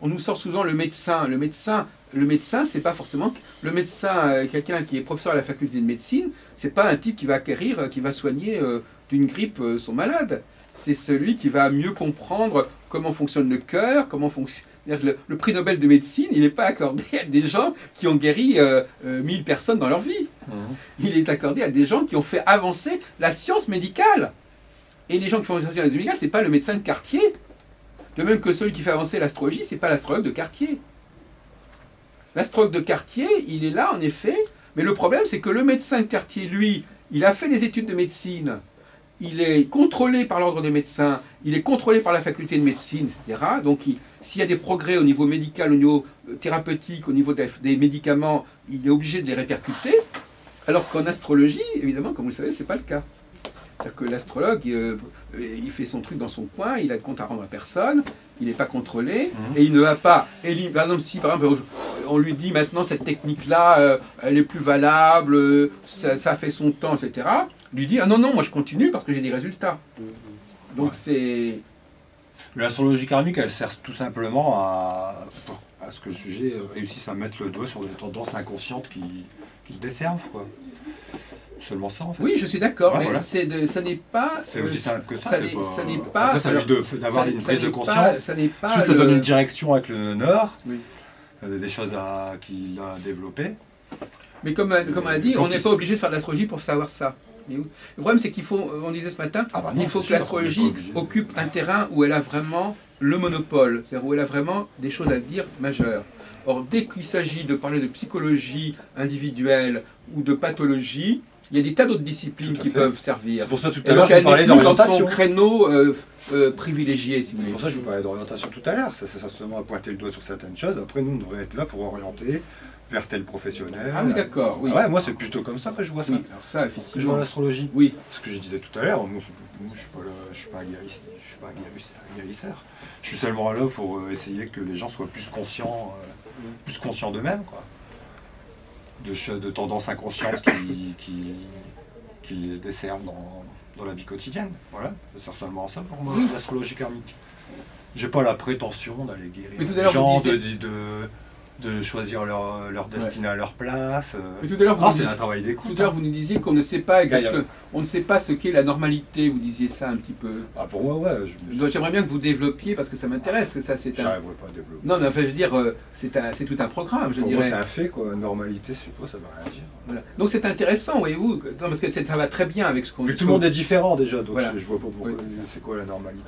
On nous sort souvent le médecin. Le médecin, c'est pas forcément... Le médecin, quelqu'un qui est professeur à la faculté de médecine, c'est pas un type qui va soigner d'une grippe son malade. C'est celui qui va mieux comprendre comment fonctionne le cœur, comment fonctionne... Le prix Nobel de médecine, il n'est pas accordé à des gens qui ont guéri 1000 personnes dans leur vie. Il est accordé à des gens qui ont fait avancer la science médicale. Et les gens qui font avancer la science médicale, c'est pas le médecin de quartier. De même que celui qui fait avancer l'astrologie, c'est pas l'astrologue de quartier. L'astrologue de quartier, il est là en effet, mais le problème c'est que le médecin de quartier, lui, il a fait des études de médecine, il est contrôlé par l'ordre des médecins, il est contrôlé par la faculté de médecine, etc. Donc s'il y a des progrès au niveau médical, au niveau thérapeutique, au niveau des médicaments, il est obligé de les répercuter. Alors qu'en astrologie, évidemment, comme vous le savez, ce n'est pas le cas. C'est-à-dire que l'astrologue, il fait son truc dans son coin, il a de compte à rendre à personne, il n'est pas contrôlé, et il ne va pas. Par exemple, si par exemple, on lui dit maintenant cette technique-là, elle est plus valable, ça fait son temps, etc., lui dit ah non, non, moi je continue parce que j'ai des résultats. Donc c'est. L'astrologie karmique, elle sert tout simplement à ce que le sujet réussisse à mettre le doigt sur des tendances inconscientes qui le desservent, quoi. Seulement ça, en fait. Oui, je suis d'accord, Ouais, mais voilà. ça n'est pas. C'est aussi simple que ça. Ça n'est pas. Après, ça lui d'avoir une prise de conscience. Ça n'est pas. Ensuite, ça donne une direction avec le Nord. Oui. Des choses qu'il a développées. Mais comme on a dit, on n'est pas obligé de faire de l'astrologie pour savoir ça. Le problème, c'est qu'il faut, on disait ce matin, il faut que l'astrologie occupe un terrain où elle a vraiment le monopole, c'est-à-dire où elle a vraiment des choses à dire majeures. Or, dès qu'il s'agit de parler de psychologie individuelle ou de pathologie, il y a des tas d'autres disciplines qui peuvent servir. C'est pour ça tout à l'heure je vous parlais d'orientation. Dans son créneau privilégié, si vous voulez. C'est pour ça que je vous parlais d'orientation tout à l'heure. C'est seulement à pointer le doigt sur certaines choses. Après, nous, on devrait être là pour orienter vers tel professionnel. Ah oui, d'accord. Oui. Ah ouais, moi, c'est plutôt comme ça que je vois ça. Oui, alors ça, effectivement. Que je vois l'astrologie. Oui. Ce que je disais tout à l'heure, moi, je suis pas un guérisseur. Je suis seulement là pour essayer que les gens soient plus conscients d'eux-mêmes, quoi. De tendances inconscientes qui les desservent dans la vie quotidienne. Voilà, ça sert seulement à ça pour moi, l'astrologie karmique. J'ai pas la prétention d'aller guérir les gens, de choisir leur destinée à leur place. Mais tout à l'heure, c'est un travail d'écoute. Tout à l'heure, vous nous disiez qu'on ne sait pas exactement, on ne sait pas ce qu'est la normalité. Vous disiez ça un petit peu. Ah, pour moi, ouais. J'aimerais bien que vous développiez parce que ça m'intéresse. J'arriverai pas à développer. Non, mais enfin, je veux dire, c'est tout un programme. Pour moi, c'est un fait, quoi. Normalité, je sais pas, ça veut rien dire. Voilà. Donc c'est intéressant, voyez-vous, parce que ça va très bien avec ce qu'on dit. Tout le monde est différent déjà, donc voilà. je vois pas pourquoi. C'est quoi la normalité.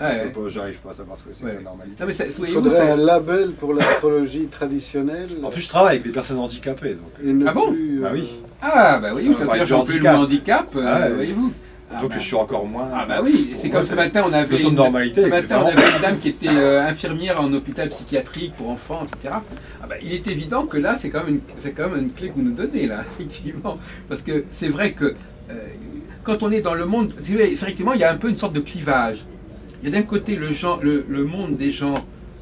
J'arrive pas à savoir ce que c'est la normalité. Non, mais il faudrait un label pour l'astrologie traditionnelle. En plus, je travaille avec des personnes handicapées. Donc... Ah bon Bah oui. Ah bah oui, ça veut dire plus le handicap, voyez-vous. Donc je suis encore moins... Ah bah oui, c'est comme ce matin, on avait une dame qui était infirmière en hôpital psychiatrique pour enfants, etc. Ah bah, il est évident que là, c'est quand même une clé que vous nous donnez, là, effectivement. Parce que c'est vrai que quand on est dans le monde, effectivement, il y a un peu une sorte de clivage. Il y a d'un côté le monde des gens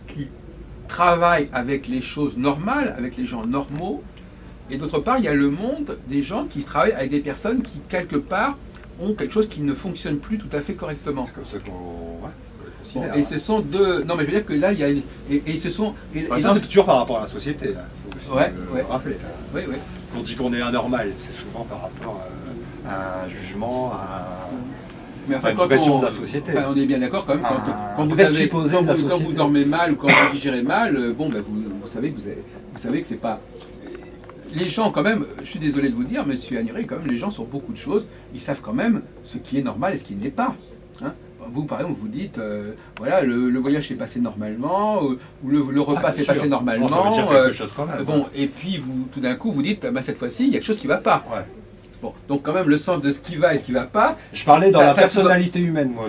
qui travaillent avec les choses normales, avec les gens normaux, et d'autre part, il y a le monde des gens qui travaillent avec des personnes qui, quelque part, ont quelque chose qui ne fonctionne plus tout à fait correctement. C'est comme ça qu'on... Bon, et ce sont deux... Non, mais je veux dire que là, il y a... Et ce sont... ça, c'est toujours par rapport à la société, là. Faut rappeler. Là. Oui, oui. On dit qu'on est anormal, c'est souvent par rapport à un jugement, mais enfin, une pression de la société. Enfin, on est bien d'accord quand même, quand vous dormez mal ou quand vous digérez mal, bon, ben, vous savez que c'est pas... Les gens, quand même, je suis désolé de vous dire, monsieur Agnuret, quand même, les gens sur beaucoup de choses, ils savent quand même ce qui est normal et ce qui n'est pas. Hein. Vous, par exemple, vous dites, voilà, le voyage s'est passé normalement, ou le repas s'est passé normalement. Bon, ça veut dire quelque chose quand même. Bon, et puis, tout d'un coup, vous dites, bah, cette fois-ci, il y a quelque chose qui ne va pas. Ouais. Bon, donc quand même le sens de ce qui va et ce qui ne va pas. Je parlais dans la personnalité humaine, moi.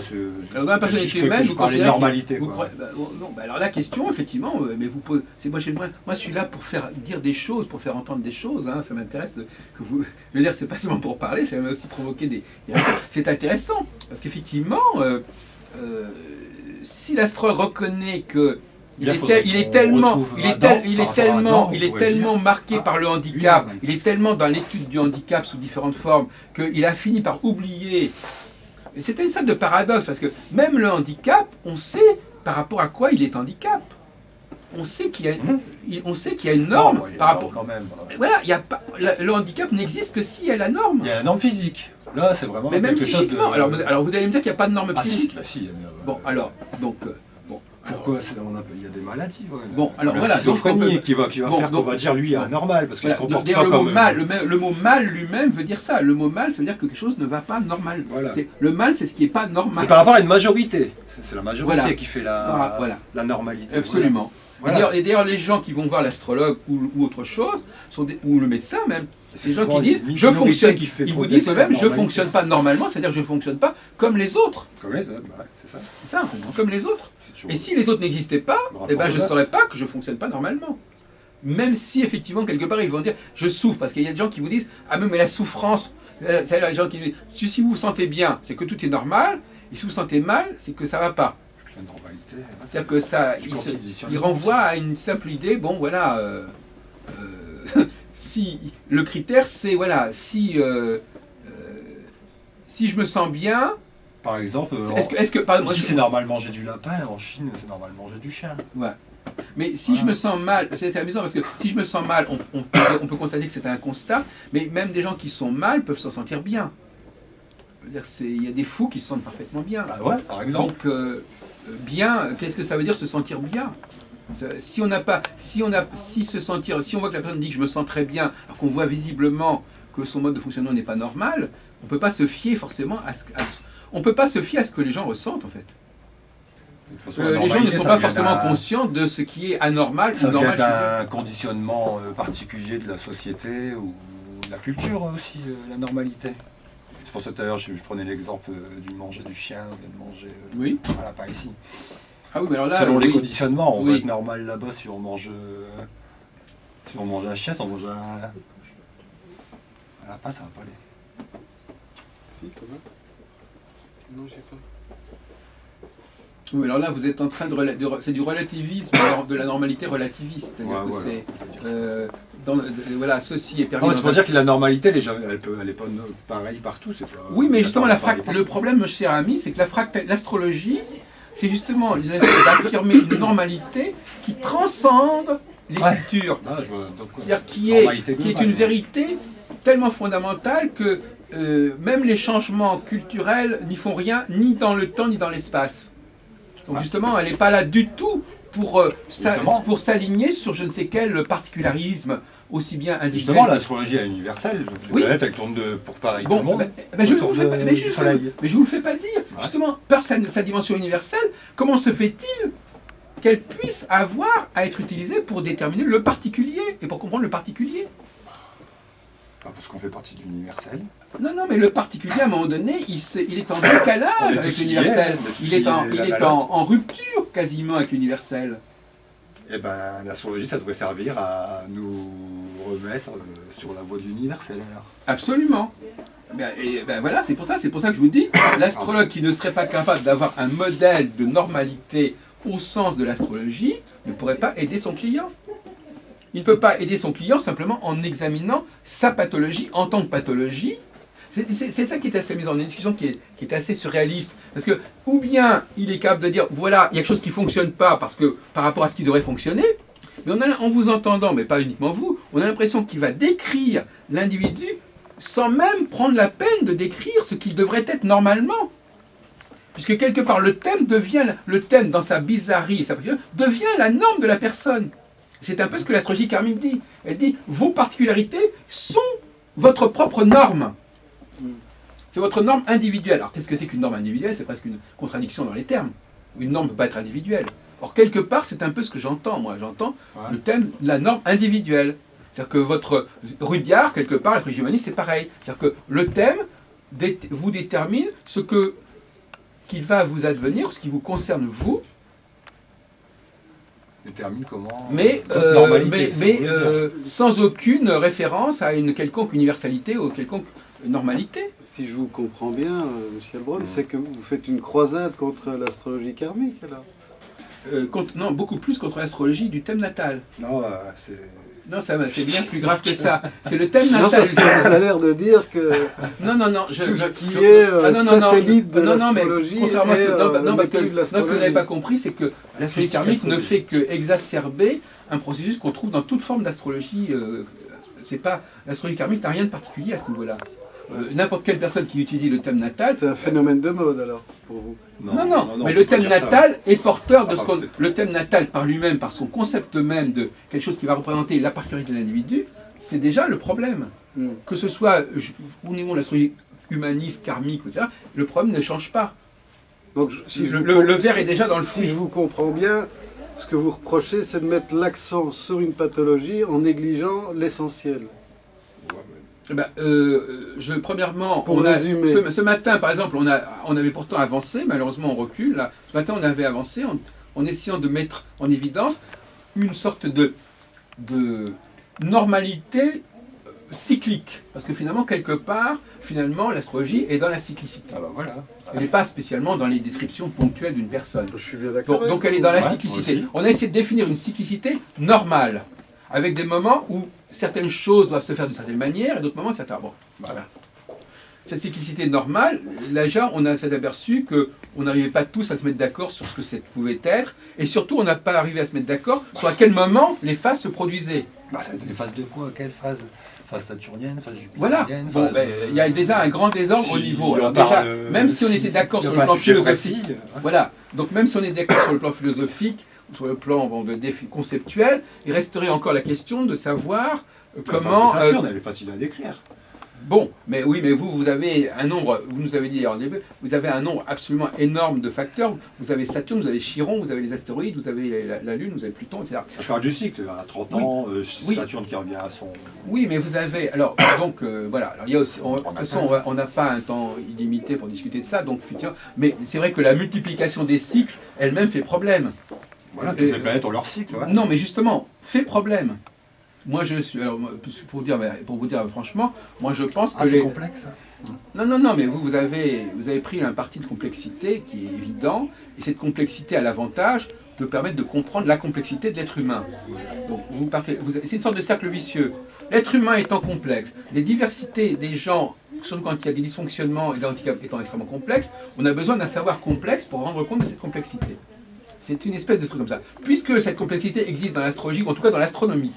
Dans la personnalité humaine, vous parlez de normalité. Quoi. Non, bah alors la question, effectivement, mais vous posez, moi je suis là pour dire des choses, pour faire entendre des choses. Hein, ça m'intéresse que vous. Je veux dire, c'est pas seulement pour parler, ça va aussi provoquer des. C'est intéressant parce qu'effectivement, si l'astrologue reconnaît que il est tellement marqué par le handicap, il est tellement dans l'étude du handicap sous différentes formes, qu'il a fini par oublier. C'était une sorte de paradoxe, parce que même le handicap, on sait par rapport à quoi il est handicap. On sait qu'il y a une norme par rapport. Quand même. Voilà, le handicap n'existe que s'il y a la norme. Il y a la norme physique. Là, c'est vraiment mais même quelque chose de... alors vous allez me dire qu'il n'y a pas de norme psychique. Si, il y a... Bon, alors, donc... Pourquoi il y a des maladies. Ouais. Bon, alors voilà. Schizophrénie qui va faire qu'on va dire lui anormal parce qu'il se comporte pas comme... Le mot mal lui-même veut dire ça. Le mot mal, ça veut dire que quelque chose ne va pas normal. Voilà. Le mal, c'est ce qui n'est pas normal. C'est par rapport à une majorité. C'est la majorité qui fait la normalité. Absolument. Voilà. Et d'ailleurs, les gens qui vont voir l'astrologue ou autre chose, ou le médecin même, C'est des gens qui disent, je fonctionne, ils vous disent eux-mêmes, je fonctionne pas normalement, c'est-à-dire je fonctionne pas comme les autres. Comme les autres, bah, c'est ça. C'est ça, comme les autres. Et si les autres n'existaient pas, eh ben, je ne saurais pas que je fonctionne pas normalement. Même si effectivement, quelque part, ils vont dire, je souffre, parce qu'il y a des gens qui vous disent, ah mais la souffrance, c'est les gens qui disent, si vous vous sentez bien, c'est que tout est normal, et si vous vous sentez mal, c'est que ça va pas. La normalité. C'est-à-dire que ça, il renvoie à une simple idée, bon voilà, si le critère c'est, voilà, si je me sens bien... Par exemple, pardon, ici c'est normal manger du lapin, en Chine c'est normal manger du chien. Ouais. Mais si je me sens mal, c'est amusant parce que si je me sens mal, on peut constater que c'est un constat, mais même des gens qui sont mal peuvent s'en sentir bien. Il y a des fous qui se sentent parfaitement bien. Bah ouais, par exemple. Donc, bien, qu'est-ce que ça veut dire se sentir bien? Si on n'a pas, si on voit que la personne dit que je me sens très bien, alors qu'on voit visiblement que son mode de fonctionnement n'est pas normal, on ne peut pas se fier forcément on peut pas se fier à ce que les gens ressentent en fait. De toute façon, Les gens ne sont pas forcément conscients de ce qui est anormal ou normal. Ça vient d'un conditionnement particulier de la société ou de la culture aussi, la normalité. C'est pour ça que tout à l'heure je prenais l'exemple du manger du chien ou de manger un lapin ici. Ah oui, mais alors là, selon les conditionnements, on va être normal là-bas si on mange un chien, si on mange un lapin, ça va pas aller. Si, quand même. Non, j'ai pas. Oui, alors là, vous êtes en train c'est du relativisme, de la normalité relativiste. C'est-à-dire que c'est voilà, ceci est permis. Non, c'est pour dire que la normalité, elle n'est pas pareille partout. Pas, oui, mais justement, le problème, mon cher ami, c'est que l'astrologie, c'est justement d'affirmer une normalité qui transcende les cultures. Ah, c'est-à-dire qui est une vérité tellement fondamentale que même les changements culturels n'y font rien, ni dans le temps, ni dans l'espace. Donc justement, elle n'est pas là du tout pour s'aligner sur je ne sais quel particularisme aussi bien individuel. Justement, l'astrologie est universelle. Les planètes, elles tournent pour pareil tout le monde. Mais je ne vous le fais pas dire. Justement, par sa dimension universelle, comment se fait-il qu'elle puisse avoir à être utilisée pour déterminer le particulier et pour comprendre le particulier? Parce qu'on fait partie de l'universel. Non, mais le particulier, à un moment donné, il est en décalage avec l'universel. Il est en rupture quasiment avec l'universel. Eh bien, l'astrologie, ça devrait servir à nous remettre sur la voie de l'universel. Absolument. Voilà, c'est pour ça que je vous dis, l'astrologue qui ne serait pas capable d'avoir un modèle de normalité au sens de l'astrologie ne pourrait pas aider son client. Il ne peut pas aider son client simplement en examinant sa pathologie en tant que pathologie. C'est ça qui est assez amusant, une discussion qui est assez surréaliste. Parce que, ou bien il est capable de dire, voilà, il y a quelque chose qui ne fonctionne pas par rapport à ce qui devrait fonctionner, mais en vous entendant, mais pas uniquement vous, on a l'impression qu'il va décrire l'individu sans même prendre la peine de décrire ce qu'il devrait être normalement. Puisque quelque part, le thème dans sa bizarrerie, devient la norme de la personne. C'est un peu ce que l'astrologie karmique dit. Elle dit, vos particularités sont votre propre norme. C'est votre norme individuelle. Alors qu'est-ce que c'est qu'une norme individuelle? C'est presque une contradiction dans les termes. Une norme ne peut pas être individuelle. Or, quelque part, c'est un peu ce que j'entends. Moi, j'entends le thème, la norme individuelle. C'est-à-dire que votre Rudyard, quelque part, l'astrologie humaniste, c'est pareil. C'est-à-dire que le thème vous détermine ce qu'il va vous advenir, ce qui vous concerne vous. Détermine comment. Mais sans aucune référence à une quelconque universalité ou quelconque normalité. Si je vous comprends bien, M. Heilbronn, c'est que vous faites une croisade contre l'astrologie karmique, alors non, beaucoup plus contre l'astrologie du thème natal. Non, c'est... Non, c'est bien plus grave que ça. C'est le thème natal. Non, parce que vous avez l'air de dire que non, tout ce qui est satellite de l'astrologie contrairement à ce que vous n'avez pas compris, c'est que l'astrologie karmique ne fait que exacerber un processus qu'on trouve dans toute forme d'astrologie. L'astrologie karmique n'a rien de particulier à ce niveau-là. N'importe quelle personne qui utilise le thème natal... C'est un phénomène de mode, alors, pour vous. Non, mais le thème natal est porteur de ce qu'on... Le thème natal, par lui-même, par son concept même de quelque chose qui va représenter la particularité de l'individu, c'est déjà le problème. Que ce soit au niveau de l'astrologie humaniste, karmique, etc., le problème ne change pas. Donc, le verre est déjà dans le fond. Si je vous comprends bien, ce que vous reprochez, c'est de mettre l'accent sur une pathologie en négligeant l'essentiel. Premièrement, Pour résumer. Ce matin, par exemple, on avait pourtant avancé, malheureusement on recule. Là. Ce matin, on avait avancé en essayant de mettre en évidence une sorte de normalité cyclique. Parce que finalement, quelque part, l'astrologie est dans la cyclicité. Ah bah voilà. Elle n'est pas spécialement dans les descriptions ponctuelles d'une personne. Je suis bien d'accord. Donc elle est dans la Ouais, cyclicité. aussi. On a essayé de définir une cyclicité normale, avec des moments où certaines choses doivent se faire d'une certaine manière et d'autres moments ça fait bon. Voilà. Cette cyclicité normale, là déjà on s'est aperçu qu'on n'arrivait pas tous à se mettre d'accord sur ce que ça pouvait être, et surtout on n'a pas arrivé à se mettre d'accord sur à quel moment les phases se produisaient. Bah, ça va être les phases de quoi? Quelle phase? Phase saturnienne, phase Voilà. jupiterienne, Bon, phase... il y a déjà un grand désordre au Si niveau. on Alors parle, déjà, même si on était d'accord il y a sur le pas plan un sujet philosophique, précis, voilà. Donc même si on est d'accord sur le plan philosophique, ou sur le plan conceptuel, il resterait encore la question de savoir comment. La phase de Saturne, elle est facile à décrire. Bon, mais oui, mais vous avez un nombre, vous nous avez dit en début, vous avez un nombre absolument énorme de facteurs. Vous avez Saturne, vous avez Chiron, vous avez les astéroïdes, vous avez la Lune, vous avez Pluton, etc. Je parle du cycle, à 30 ans, Saturne qui revient à son... Oui, mais vous avez... Alors, donc, voilà. Alors, il y a aussi, de toute façon, on n'a pas un temps illimité pour discuter de ça, donc effectivement... Mais c'est vrai que la multiplication des cycles, elle-même fait problème. Voilà, toutes les planètes ont leur cycle, ouais. Non, mais justement, fait problème. Moi, je suis... Alors, pour vous dire franchement, moi, je pense que... Ah, c'est complexe, ça. Non, mais vous avez pris un parti de complexité qui est évident, et cette complexité a l'avantage de permettre de comprendre la complexité de l'être humain. Donc, c'est une sorte de cercle vicieux. L'être humain étant complexe, les diversités des gens, surtout quand il y a des dysfonctionnements et des handicaps étant extrêmement complexes, on a besoin d'un savoir complexe pour rendre compte de cette complexité. C'est une espèce de truc comme ça. Puisque cette complexité existe dans l'astrologie, ou en tout cas dans l'astronomie,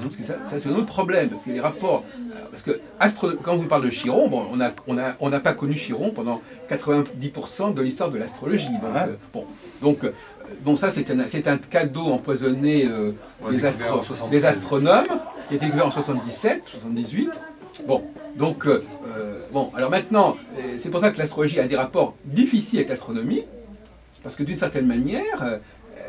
parce que ça c'est un autre problème, parce que les rapports... Parce que quand on vous parle de Chiron, bon, on n'a pas connu Chiron pendant 90% de l'histoire de l'astrologie. Donc ça c'est un cadeau empoisonné des astronomes, qui a été découvert en 77, 78. Bon, donc, alors maintenant, c'est pour ça que l'astrologie a des rapports difficiles avec l'astronomie, parce que d'une certaine manière...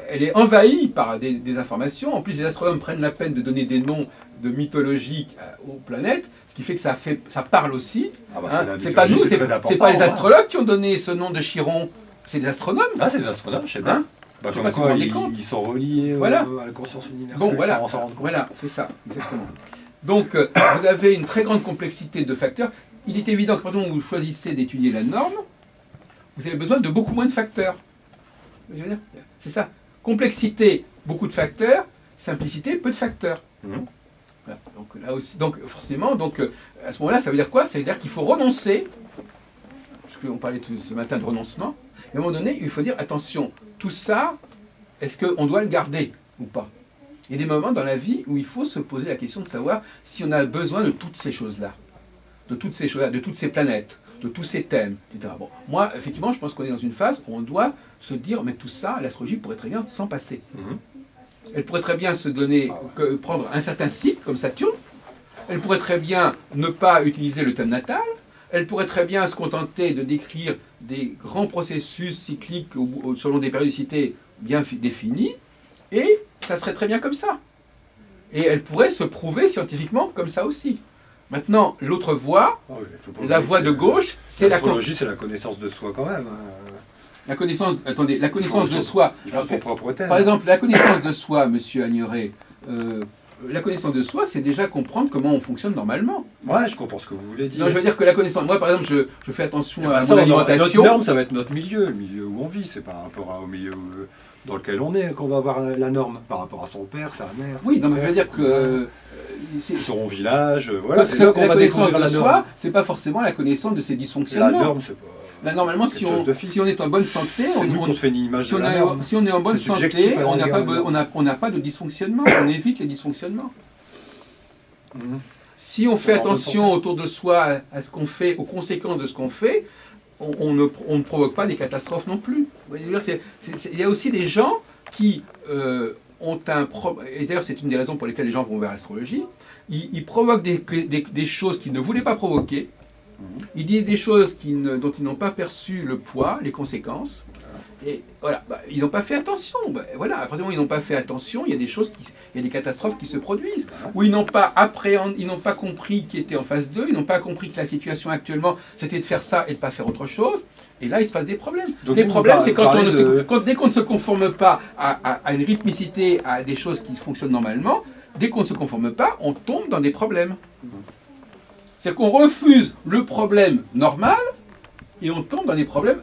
elle est envahie par des informations. En plus, les astronomes prennent la peine de donner des noms de mythologiques aux planètes, ce qui fait que ça parle aussi. Ah bah, c'est pas nous, c'est pas les astrologues qui ont donné ce nom de Chiron, c'est des astronomes. Ah, c'est des astronomes, je sais bien. Bah, comme quoi, ils sont reliés à la conscience universelle. Bon, voilà, sans s'en rendre compte. voilà, c'est ça, exactement. Donc, vous avez une très grande complexité de facteurs. Il est évident que quand vous choisissez d'étudier la norme, vous avez besoin de beaucoup moins de facteurs. C'est ça. Complexité, beaucoup de facteurs. Simplicité, peu de facteurs. Voilà. Donc là aussi, forcément, à ce moment-là, ça veut dire quoi? Ça veut dire qu'il faut renoncer. Parce qu'on parlait ce matin de renoncement. Et à un moment donné, il faut dire attention, tout ça, est-ce qu'on doit le garder ou pas? Il y a des moments dans la vie où il faut se poser la question de savoir si on a besoin de toutes ces choses-là, de toutes ces planètes, de tous ces thèmes, etc. Bon, moi, effectivement, je pense qu'on est dans une phase où on doit se dire, mais tout ça, l'astrologie pourrait très bien s'en passer. Elle pourrait très bien se donner, prendre un certain cycle, comme Saturne. Elle pourrait très bien ne pas utiliser le thème natal. Elle pourrait très bien se contenter de décrire des grands processus cycliques selon des périodicités bien définies. Et ça serait très bien comme ça. Et elle pourrait se prouver scientifiquement comme ça aussi. Maintenant, l'autre voie, la voie de gauche, c'est l'astrologie, c'est la connaissance de soi quand même. La connaissance, attendez, la connaissance de soi. Il faut son propre thème. Par exemple, la connaissance de soi, monsieur Agneret, la connaissance de soi, c'est déjà comprendre comment on fonctionne normalement. Ouais, je comprends ce que vous voulez dire. Non, je veux dire que la connaissance... Moi, par exemple, je fais attention à mon alimentation. Notre norme, ça va être notre milieu, le milieu où on vit. C'est par rapport au milieu dans lequel on est qu'on va avoir la norme. Par rapport à son père, sa mère... Oui, non, mais je veux dire que... son village, voilà, c'est là qu'on la va connaissance découvrir de la soi, norme. c'est pas forcément la connaissance de ses dysfonctionnements. La norme, c'est pas... Là, normalement, si on est en bonne santé, on se fait une image de la norme. Si on est en bonne santé, on n'a pas de dysfonctionnement, on évite les dysfonctionnements. Si on fait attention autour de soi à ce qu'on fait, aux conséquences de ce qu'on fait, on ne provoque pas des catastrophes non plus. Il y a aussi des gens qui ont un problème, et d'ailleurs c'est une des raisons pour lesquelles les gens vont vers l'astrologie, ils provoquent des choses qu'ils ne voulaient pas provoquer. Ils disent des choses dont ils n'ont pas perçu le poids, les conséquences, Et voilà, ils n'ont pas fait attention. Voilà, à partir du moment où ils n'ont pas fait attention, il y a des choses, il y a des catastrophes qui se produisent. Où ils n'ont pas ils n'ont pas compris qui était en face d'eux, ils n'ont pas compris que la situation actuellement, c'était de faire ça et de ne pas faire autre chose. Et là, il se passe des problèmes. Les problèmes, c'est dès qu'on ne se conforme pas à une rythmicité, à des choses qui fonctionnent normalement, dès qu'on ne se conforme pas, on tombe dans des problèmes. C'est-à-dire qu'on refuse le problème normal et on tombe dans des problèmes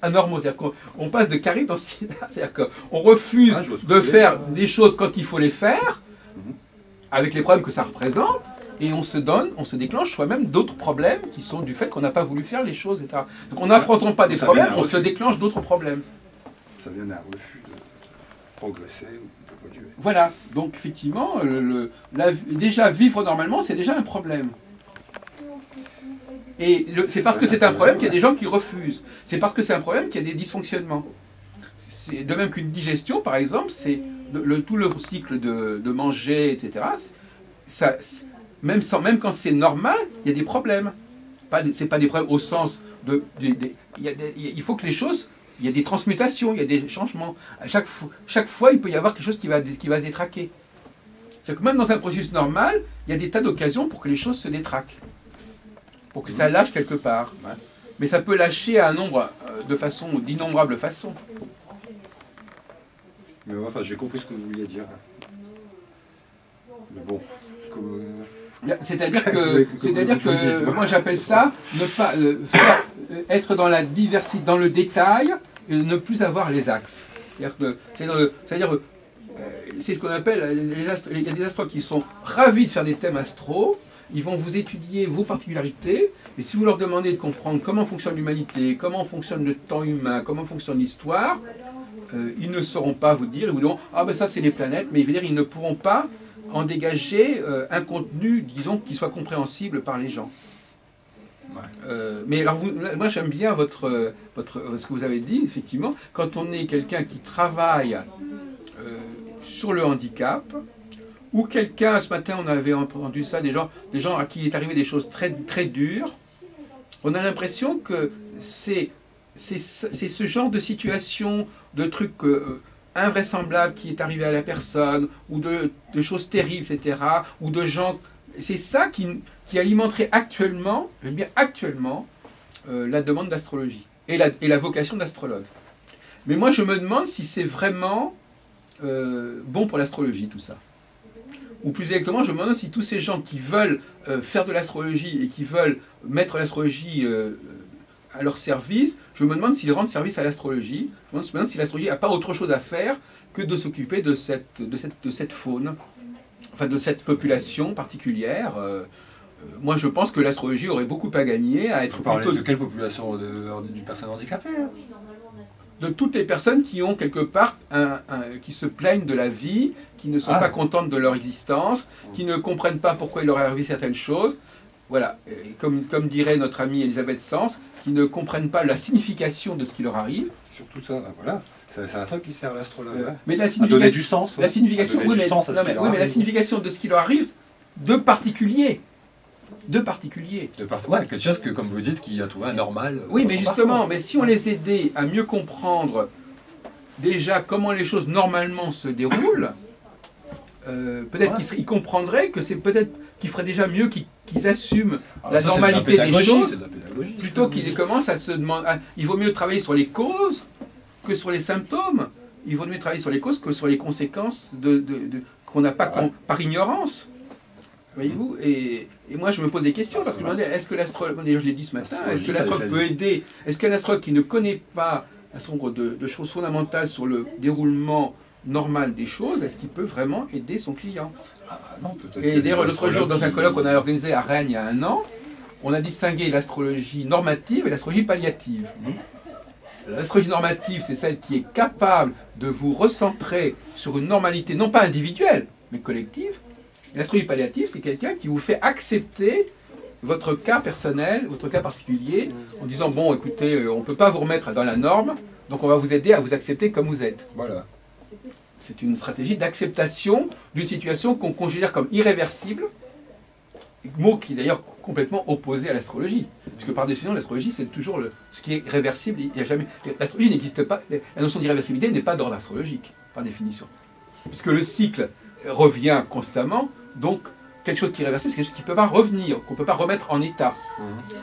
anormaux. C'est-à-dire qu'on passe de carré dans c'est-à-dire qu'on refuse de faire des choses quand il faut les faire, avec les problèmes que ça représente, et on se déclenche soi-même d'autres problèmes qui sont du fait qu'on n'a pas voulu faire les choses, etc. Donc en n'affrontant pas des problèmes, on se déclenche d'autres problèmes. Ça vient d'un refus de progresser ou d'évoluer. Voilà, donc effectivement, déjà vivre normalement, c'est déjà un problème. Et c'est parce que c'est un problème qu'il y a des gens qui refusent. C'est parce que c'est un problème qu'il y a des dysfonctionnements. C'est de même qu'une digestion, par exemple, c'est tout le cycle de manger, etc. Même quand c'est normal, il y a des problèmes. C'est pas des problèmes au sens il faut que les choses, il y a des transmutations, il y a des changements. Chaque fois, il peut y avoir quelque chose qui va se détraquer. C'est-à-dire que même dans un processus normal, il y a des tas d'occasions pour que les choses se détraquent. Pour que ça lâche quelque part. Ouais. Mais ça peut lâcher à un nombre d'innombrables façons. Mais enfin, j'ai compris ce que vous vouliez dire. Mais bon. C'est-à-dire que moi j'appelle ça être dans la diversité, dans le détail, et ne plus avoir les axes. C'est-à-dire c'est ce qu'on appelle, il y a des astrologues qui sont ravis de faire des thèmes astro. Ils vont vous étudier vos particularités, et si vous leur demandez de comprendre comment fonctionne l'humanité, comment fonctionne le temps humain, comment fonctionne l'histoire, ils ne sauront pas vous dire, ils vous diront « Ah ben ça c'est les planètes », mais ils ne pourront pas en dégager un contenu, disons, qui soit compréhensible par les gens. Mais alors moi j'aime bien ce que vous avez dit, effectivement, quand on est quelqu'un qui travaille sur le handicap, ou quelqu'un, ce matin on avait entendu ça, des gens à qui est arrivé des choses très, très dures, on a l'impression que c'est ce genre de situation, de trucs invraisemblables qui est arrivé à la personne, ou de choses terribles, etc., ou de gens... C'est ça qui alimenterait actuellement, je veux dire actuellement, la demande d'astrologie, et la vocation d'astrologue. Mais moi je me demande si c'est vraiment bon pour l'astrologie tout ça. Ou plus exactement, je me demande si tous ces gens qui veulent faire de l'astrologie et qui veulent mettre l'astrologie à leur service, je me demande s'ils rendent service à l'astrologie. Je me demande si l'astrologie n'a pas autre chose à faire que de s'occuper de cette faune, enfin de cette population particulière. Moi, je pense que l'astrologie aurait beaucoup à gagner à être... Vous parlez de quelle population? D'une personne handicapée là? De toutes les personnes qui ont quelque part, qui se plaignent de la vie, qui ne sont pas contentes de leur existence, qui ne comprennent pas pourquoi il leur est arrivé certaines choses. Voilà, comme dirait notre amie Elisabeth Sens, qui ne comprennent pas la signification de ce qui leur arrive. C'est surtout ça, voilà. C'est à ça qui sert l'astrologue. Mais la signification, à donner du sens. La signification, mais la signification de ce qui leur arrive, de particulier. Quelque chose que, comme vous dites, qui a trouvé un normal. Oui, mais justement, mais si on les aidait à mieux comprendre déjà comment les choses normalement se déroulent, peut-être qu'ils comprendraient que c'est peut-être qu'ils feraient déjà mieux qu'ils assument la normalité des choses, plutôt qu'ils commencent à se demander. Il vaut mieux travailler sur les causes que sur les symptômes. Il vaut mieux travailler sur les causes que sur les conséquences qu'on n'a pas par ignorance. Voyez-vous, et moi je me pose des questions parce que je me demande, est-ce que l'astrologue, je l'ai dit ce matin, est-ce que l'astrologue peut aider, est-ce qu'un astrologue qui ne connaît pas un certain nombre de choses fondamentales sur le déroulement normal des choses, est-ce qu'il peut vraiment aider son client? Non, et d'ailleurs l'autre jour dans un colloque qu'on a organisé à Rennes il y a 1 an, on a distingué l'astrologie normative et l'astrologie palliative. L'astrologie normative, c'est celle qui est capable de vous recentrer sur une normalité non pas individuelle, mais collective. L'astrologie palliative, c'est quelqu'un qui vous fait accepter votre cas personnel, votre cas particulier, en disant, bon, écoutez, on ne peut pas vous remettre dans la norme, donc on va vous aider à vous accepter comme vous êtes. Voilà. C'est une stratégie d'acceptation d'une situation qu'on considère comme irréversible, mot qui d'ailleurs complètement opposé à l'astrologie. Puisque par définition, l'astrologie, c'est toujours ce qui est réversible. Il y a jamais, l'astrologie n'existe pas, la notion d'irréversibilité n'est pas d'ordre astrologique, par définition. Puisque le cycle revient constamment, donc quelque chose qui est réversible, c'est quelque chose qui ne peut pas revenir, qu'on ne peut pas remettre en état.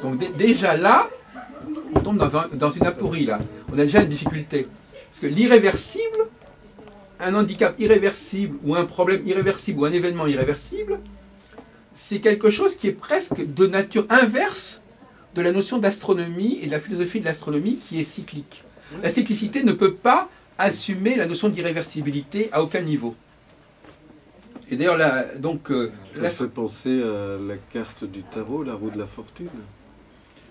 Donc déjà là, on tombe dans une aporie, là. On a déjà une difficulté. Parce que l'irréversible, un handicap irréversible, ou un problème irréversible, ou un événement irréversible, c'est quelque chose qui est presque de nature inverse de la notion d'astronomie et de la philosophie de l'astronomie qui est cyclique. La cyclicité ne peut pas assumer la notion d'irréversibilité à aucun niveau. Et d'ailleurs, là, donc... ça fait penser à la carte du tarot, la roue de la fortune,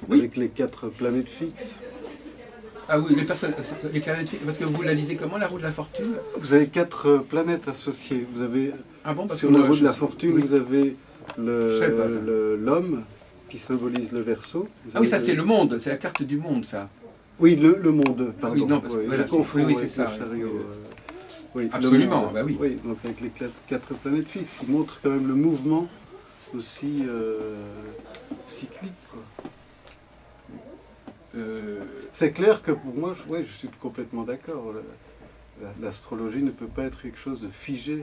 oui. Avec les 4 planètes fixes. Ah oui, les planètes fixes, parce que vous la lisez comment, la roue de la fortune? Vous avez 4 planètes associées. Vous avez, ah bon, parce sur que la moi, roue de la fortune, oui. vous avez l'homme l'homme qui symbolise le Verseau. Ah oui, ça c'est le monde, c'est la carte du monde, ça. Oui, le monde, pardon. Oui, non, parce que, voilà, je confonds oui, avec c'est ça, le chariot. Oui, absolument, le monde, bah oui. Oui, donc avec les 4 planètes fixes, qui montrent quand même le mouvement aussi cyclique, quoi. C'est clair que pour moi, je suis complètement d'accord. L'astrologie ne peut pas être quelque chose de figé.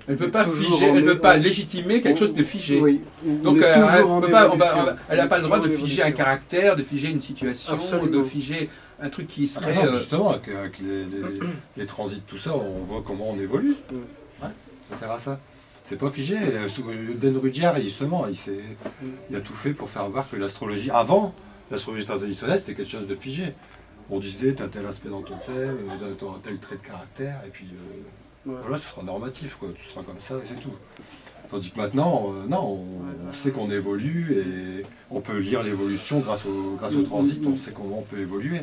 Elle ne peut pas figer, elle ne peut pas légitimer quelque chose de figé. Oui, donc elle n'a pas le droit de figer un caractère, de figer une situation, absolument. de figer un truc qui serait... non, justement, avec les transits, tout ça, on voit comment on évolue. Ouais, ça sert à ça. C'est pas figé. Dan Rudhyar, justement, il a tout fait pour faire voir que l'astrologie, avant, l'astrologie traditionnelle, c'était quelque chose de figé. On disait, tu as tel aspect dans ton thème, tu as tel trait de caractère, et puis voilà, ce sera normatif, quoi. Tu seras comme ça, et c'est tout. Tandis que maintenant, non, on sait qu'on évolue, et on peut lire l'évolution grâce au transit, on sait comment on peut évoluer.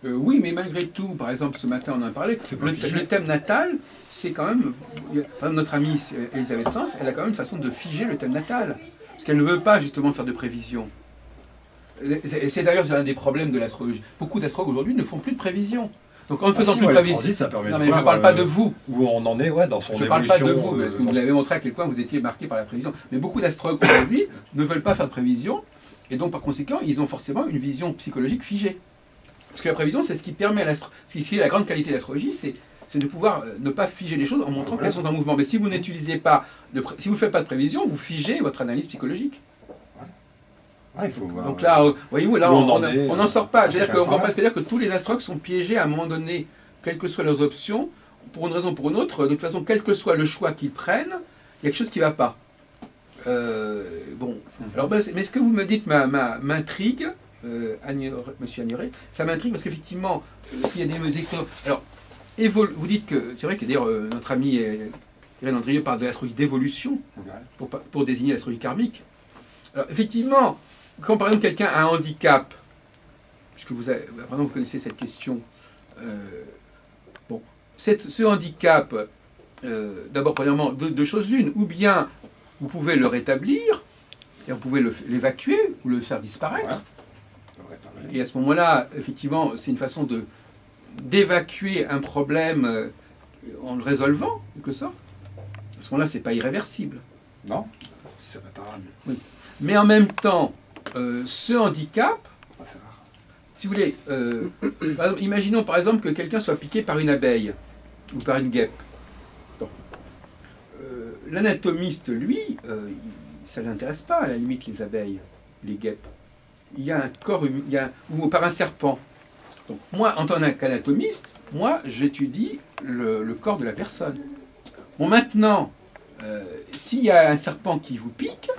Oui, mais malgré tout, par exemple, ce matin on en a parlé, le thème natal, c'est quand même... Par exemple, notre amie Elisabeth Sens, elle a quand même une façon de figer le thème natal. Parce qu'elle ne veut pas justement faire de prévisions. C'est d'ailleurs un des problèmes de l'astrologie. Beaucoup d'astrologues aujourd'hui ne font plus de prévisions. Donc en ne faisant plus de prévisions... Non mais je ne parle pas de vous. Où on en est dans son évolution. Je ne parle pas de vous, parce que vous avez montré à quel point vous étiez marqué par la prévision. Mais beaucoup d'astrologues aujourd'hui ne veulent pas faire de prévisions, et donc par conséquent, ils ont forcément une vision psychologique figée. Parce que la prévision, c'est ce qui permet à ce qui est la grande qualité de l'astrologie, c'est de pouvoir ne pas figer les choses en montrant qu'elles sont en mouvement. Mais si vous n'utilisez pas, si vous ne faites pas de prévision, vous figez votre analyse psychologique. Ah, il faut voir, donc là, voyez-vous, là, on n'en sort pas. C'est-à-dire qu'on ne peut pas se dire que tous les astrologues sont piégés à un moment donné, quelles que soient leurs options, pour une raison ou pour une autre. De toute façon, quel que soit le choix qu'ils prennent, il y a quelque chose qui ne va pas. Bon. Alors, mais ce que vous me dites m'intrigue. Monsieur Agnoret, ça m'intrigue parce qu'effectivement, s'il y a des expressions... Alors, vous dites que, c'est vrai que d'ailleurs notre ami Irène Andrieux parle de l'astrologie d'évolution pour désigner l'astrologie karmique. Alors, effectivement, quand par exemple quelqu'un a un handicap, puisque vous connaissez cette question, bon, ce handicap, d'abord, premièrement, deux choses l'une, ou bien vous pouvez le rétablir, et vous pouvez l'évacuer ou le faire disparaître. Ouais. Et à ce moment-là, effectivement, c'est une façon d'évacuer un problème en le résolvant, en quelque sorte. À ce moment-là, ce n'est pas irréversible. Non, c'est réparable. Oui. Mais en même temps, ce handicap, si vous voulez, par exemple, imaginons par exemple que quelqu'un soit piqué par une abeille ou par une guêpe. L'anatomiste, lui, ça ne l'intéresse pas, à la limite, les abeilles, les guêpes. Il y a un corps ou par un serpent. Donc, moi, en tant qu'anatomiste, moi, j'étudie le corps de la personne. Bon, maintenant, s'il y a un serpent qui vous pique,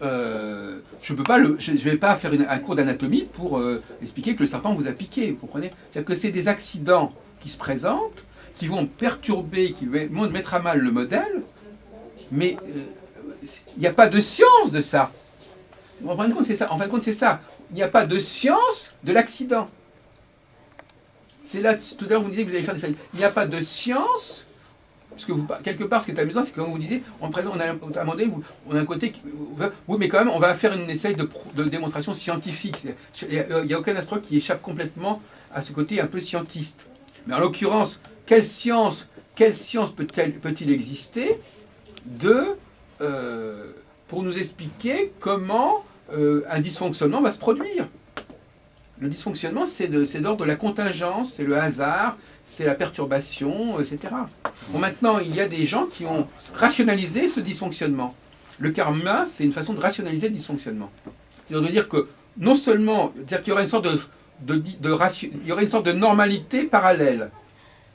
je ne vais pas faire un cours d'anatomie pour expliquer que le serpent vous a piqué, vous comprenez? C'est-à-dire que c'est des accidents qui se présentent, qui vont perturber, qui vont mettre à mal le modèle, mais il n'y a pas de science de ça. En fin de compte, c'est ça. En fin de compte, c'est ça. Il n'y a pas de science de l'accident. C'est là, tout à l'heure, vous disiez que vous allez faire des... Il n'y a pas de science, parce que quelque part, ce qui est amusant, c'est que quand vous disiez, on a un moment donné, on a un côté... Oui, mais quand même, on va faire une essai de démonstration scientifique. Il n'y a aucun astrologue qui échappe complètement à ce côté un peu scientiste. Mais en l'occurrence, quelle science peut-il exister pour nous expliquer comment un dysfonctionnement va se produire. Le dysfonctionnement, c'est d'ordre de la contingence, c'est le hasard, c'est la perturbation, etc. Bon, maintenant, il y a des gens qui ont rationalisé ce dysfonctionnement. Le karma, c'est une façon de rationaliser le dysfonctionnement. C'est-à-dire de dire que non seulement, c'est-à-dire qu'il y aurait une sorte il y aurait une sorte de normalité parallèle.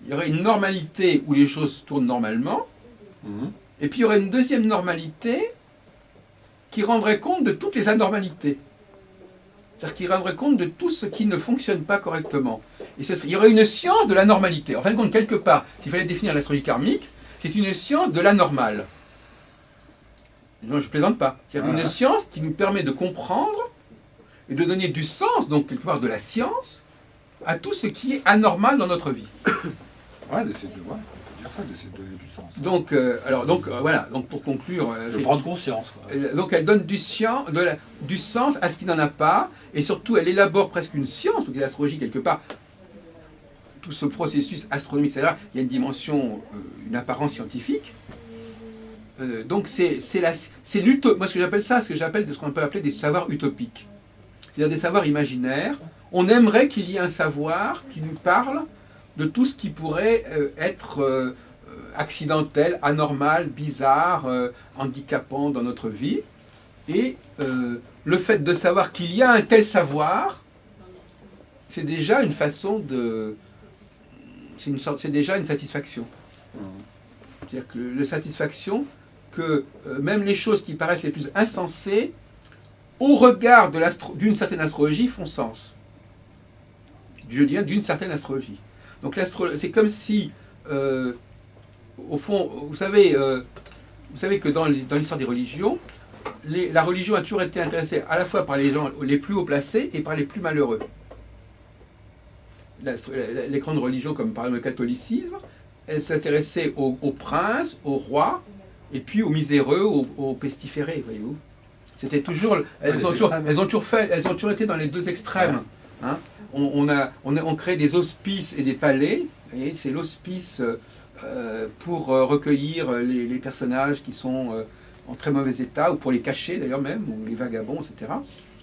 Il y aurait une normalité où les choses tournent normalement, et puis il y aurait une deuxième normalité qui rendrait compte de toutes les anormalités. C'est-à-dire qui rendrait compte de tout ce qui ne fonctionne pas correctement. Et il y aurait une science de la normalité. En fin de compte, quelque part, s'il fallait définir l'astrologie karmique, c'est une science de l'anormal. Non, je ne plaisante pas. C'est-à-dire une science qui nous permet de comprendre et de donner du sens, donc quelque part de la science, à tout ce qui est anormal dans notre vie. Ouais, d'essayer de, on peut dire ça, d'essayer de donner du sens. Donc, voilà, donc pour conclure... de prendre conscience. Quoi. Donc elle donne du sens à ce qui n'en a pas, et surtout elle élabore presque une science, donc l'astrologie quelque part, tout ce processus astronomique, c'est-à-dire il y a une dimension, une apparence scientifique. Donc c'est l'utopie. Moi ce que j'appelle ça, ce qu'on peut appeler des savoirs utopiques. C'est-à-dire des savoirs imaginaires. On aimerait qu'il y ait un savoir qui nous parle de tout ce qui pourrait être accidentel, anormal, bizarre, handicapant dans notre vie. Et le fait de savoir qu'il y a un tel savoir, c'est déjà une façon de... C'est déjà une satisfaction. C'est-à-dire que la satisfaction que même les choses qui paraissent les plus insensées, au regard d'une certaine astrologie, font sens. Je dis d'une certaine astrologie. Donc c'est comme si, au fond, vous savez que dans l'histoire des religions, la religion a toujours été intéressée à la fois par les gens les plus haut placés et par les plus malheureux. Les grandes religions, comme par exemple le catholicisme, elles s'intéressaient aux princes, aux rois, et puis aux miséreux, aux pestiférés, voyez-vous. C'était toujours, elles ont toujours été dans les deux extrêmes. Hein. On crée des hospices et des palais, et c'est l'hospice pour recueillir les personnages qui sont en très mauvais état, ou pour les cacher d'ailleurs même, ou les vagabonds, etc.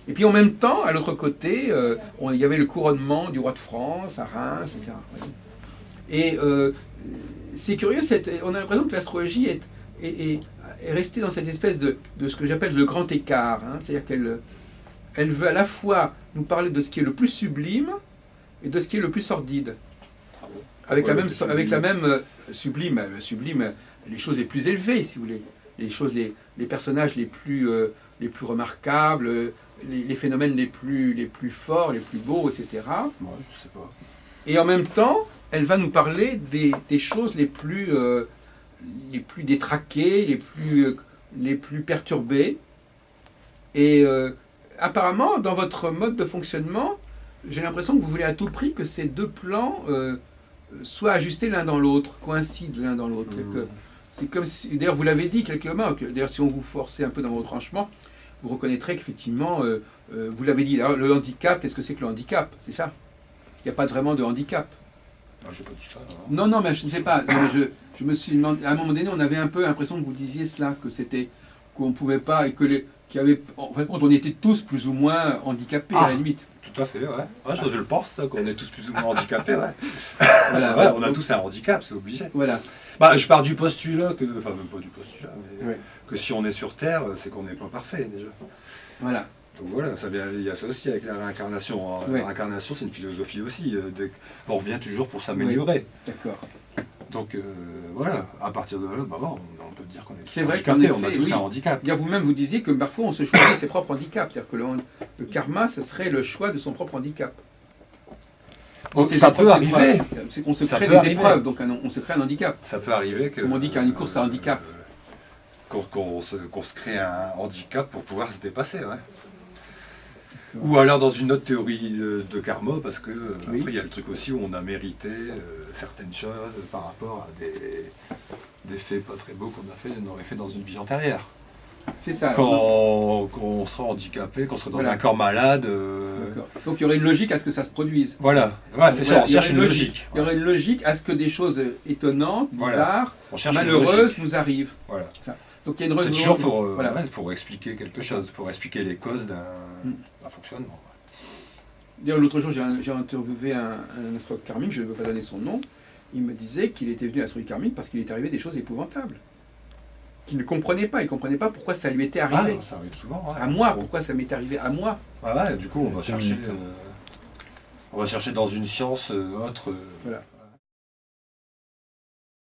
Et puis en même temps, à l'autre côté, il y avait le couronnement du roi de France, à Reims, etc. Et c'est curieux, on a l'impression que l'astrologie est restée dans cette espèce de ce que j'appelle le grand écart. Hein. C'est-à-dire qu'elle veut à la fois nous parler de ce qui est le plus sublime et de ce qui est le plus sordide. Avec la même sublime, les choses les plus élevées, si vous voulez. Les personnages les plus remarquables, les phénomènes les plus forts, les plus beaux, etc. Moi, je sais pas. Et en même temps, elle va nous parler des choses les plus détraquées, les plus perturbées. Et apparemment, dans votre mode de fonctionnement, j'ai l'impression que vous voulez à tout prix que ces deux plans soient ajustés l'un dans l'autre, coïncident l'un dans l'autre. C'est comme si, d'ailleurs vous l'avez dit quelque part, d'ailleurs si on vous forçait un peu dans vos tranchements, vous reconnaîtrez qu'effectivement, vous l'avez dit, alors, le handicap, qu'est-ce que c'est que le handicap? C'est ça. Il n'y a pas vraiment de handicap. Ah, j'ai pas dit ça. Non, mais je ne sais pas. Je me suis demandé, à un moment donné, on avait un peu l'impression que vous disiez cela, qu'on ne pouvait pas, et en fin de compte, on était tous plus ou moins handicapés, à la limite. Tout à fait, ouais. Je le pense, ça, qu'on est tous plus ou moins handicapés, ouais. Voilà, ouais, on a tous un handicap, c'est obligé. Voilà. Je pars du postulat, enfin même pas du postulat, mais que si on est sur Terre, c'est qu'on n'est pas parfait, déjà. Voilà. Donc voilà, il y a ça aussi avec la réincarnation. La réincarnation, c'est une philosophie aussi. On revient toujours pour s'améliorer. D'accord. Donc voilà, à partir de là, on peut dire qu'on est tous handicapés, on a tous un handicap. Vous-même, vous disiez que parfois on se choisit ses propres handicaps. C'est-à-dire que le karma, ce serait le choix de son propre handicap. Ça peut arriver. C'est qu'on se crée des épreuves, donc on se crée un handicap. Ça peut arriver que... Comme on dit qu'il y a une course à handicap. Qu'on se crée un handicap pour pouvoir se dépasser, ouais. Ou alors dans une autre théorie de karma, parce que après il y a le truc aussi où on a mérité certaines choses par rapport à des faits pas très beaux qu'on aurait fait dans une vie antérieure. C'est ça. quand on sera handicapé, qu'on serait dans Voilà. un corps malade. D'accord. Donc il y aurait une logique à ce que ça se produise. Voilà, ouais, c'est Voilà, ça, on cherche une logique. Il y aurait une logique à ce que des choses étonnantes, Voilà. bizarres, On cherche une malheureuses logique. nous arrivent. Voilà. Ça. Donc il y a une C'est raison. toujours pour, voilà. ouais, pour expliquer quelque chose, pour expliquer les causes d'un fonctionnement. D'ailleurs, l'autre jour, j'ai interviewé un astrologue karmique, je ne veux pas donner son nom. Il me disait qu'il était venu à l'astrologie karmique parce qu'il est arrivé des choses épouvantables. Qu'il ne comprenait pas. Il ne comprenait pas pourquoi ça lui était Ah, arrivé. ça arrive souvent. Ouais. À moi, pourquoi ça m'est arrivé à moi. Ah ouais, du coup, on va C'est chercher, un mythe. on va chercher dans une science autre. Voilà.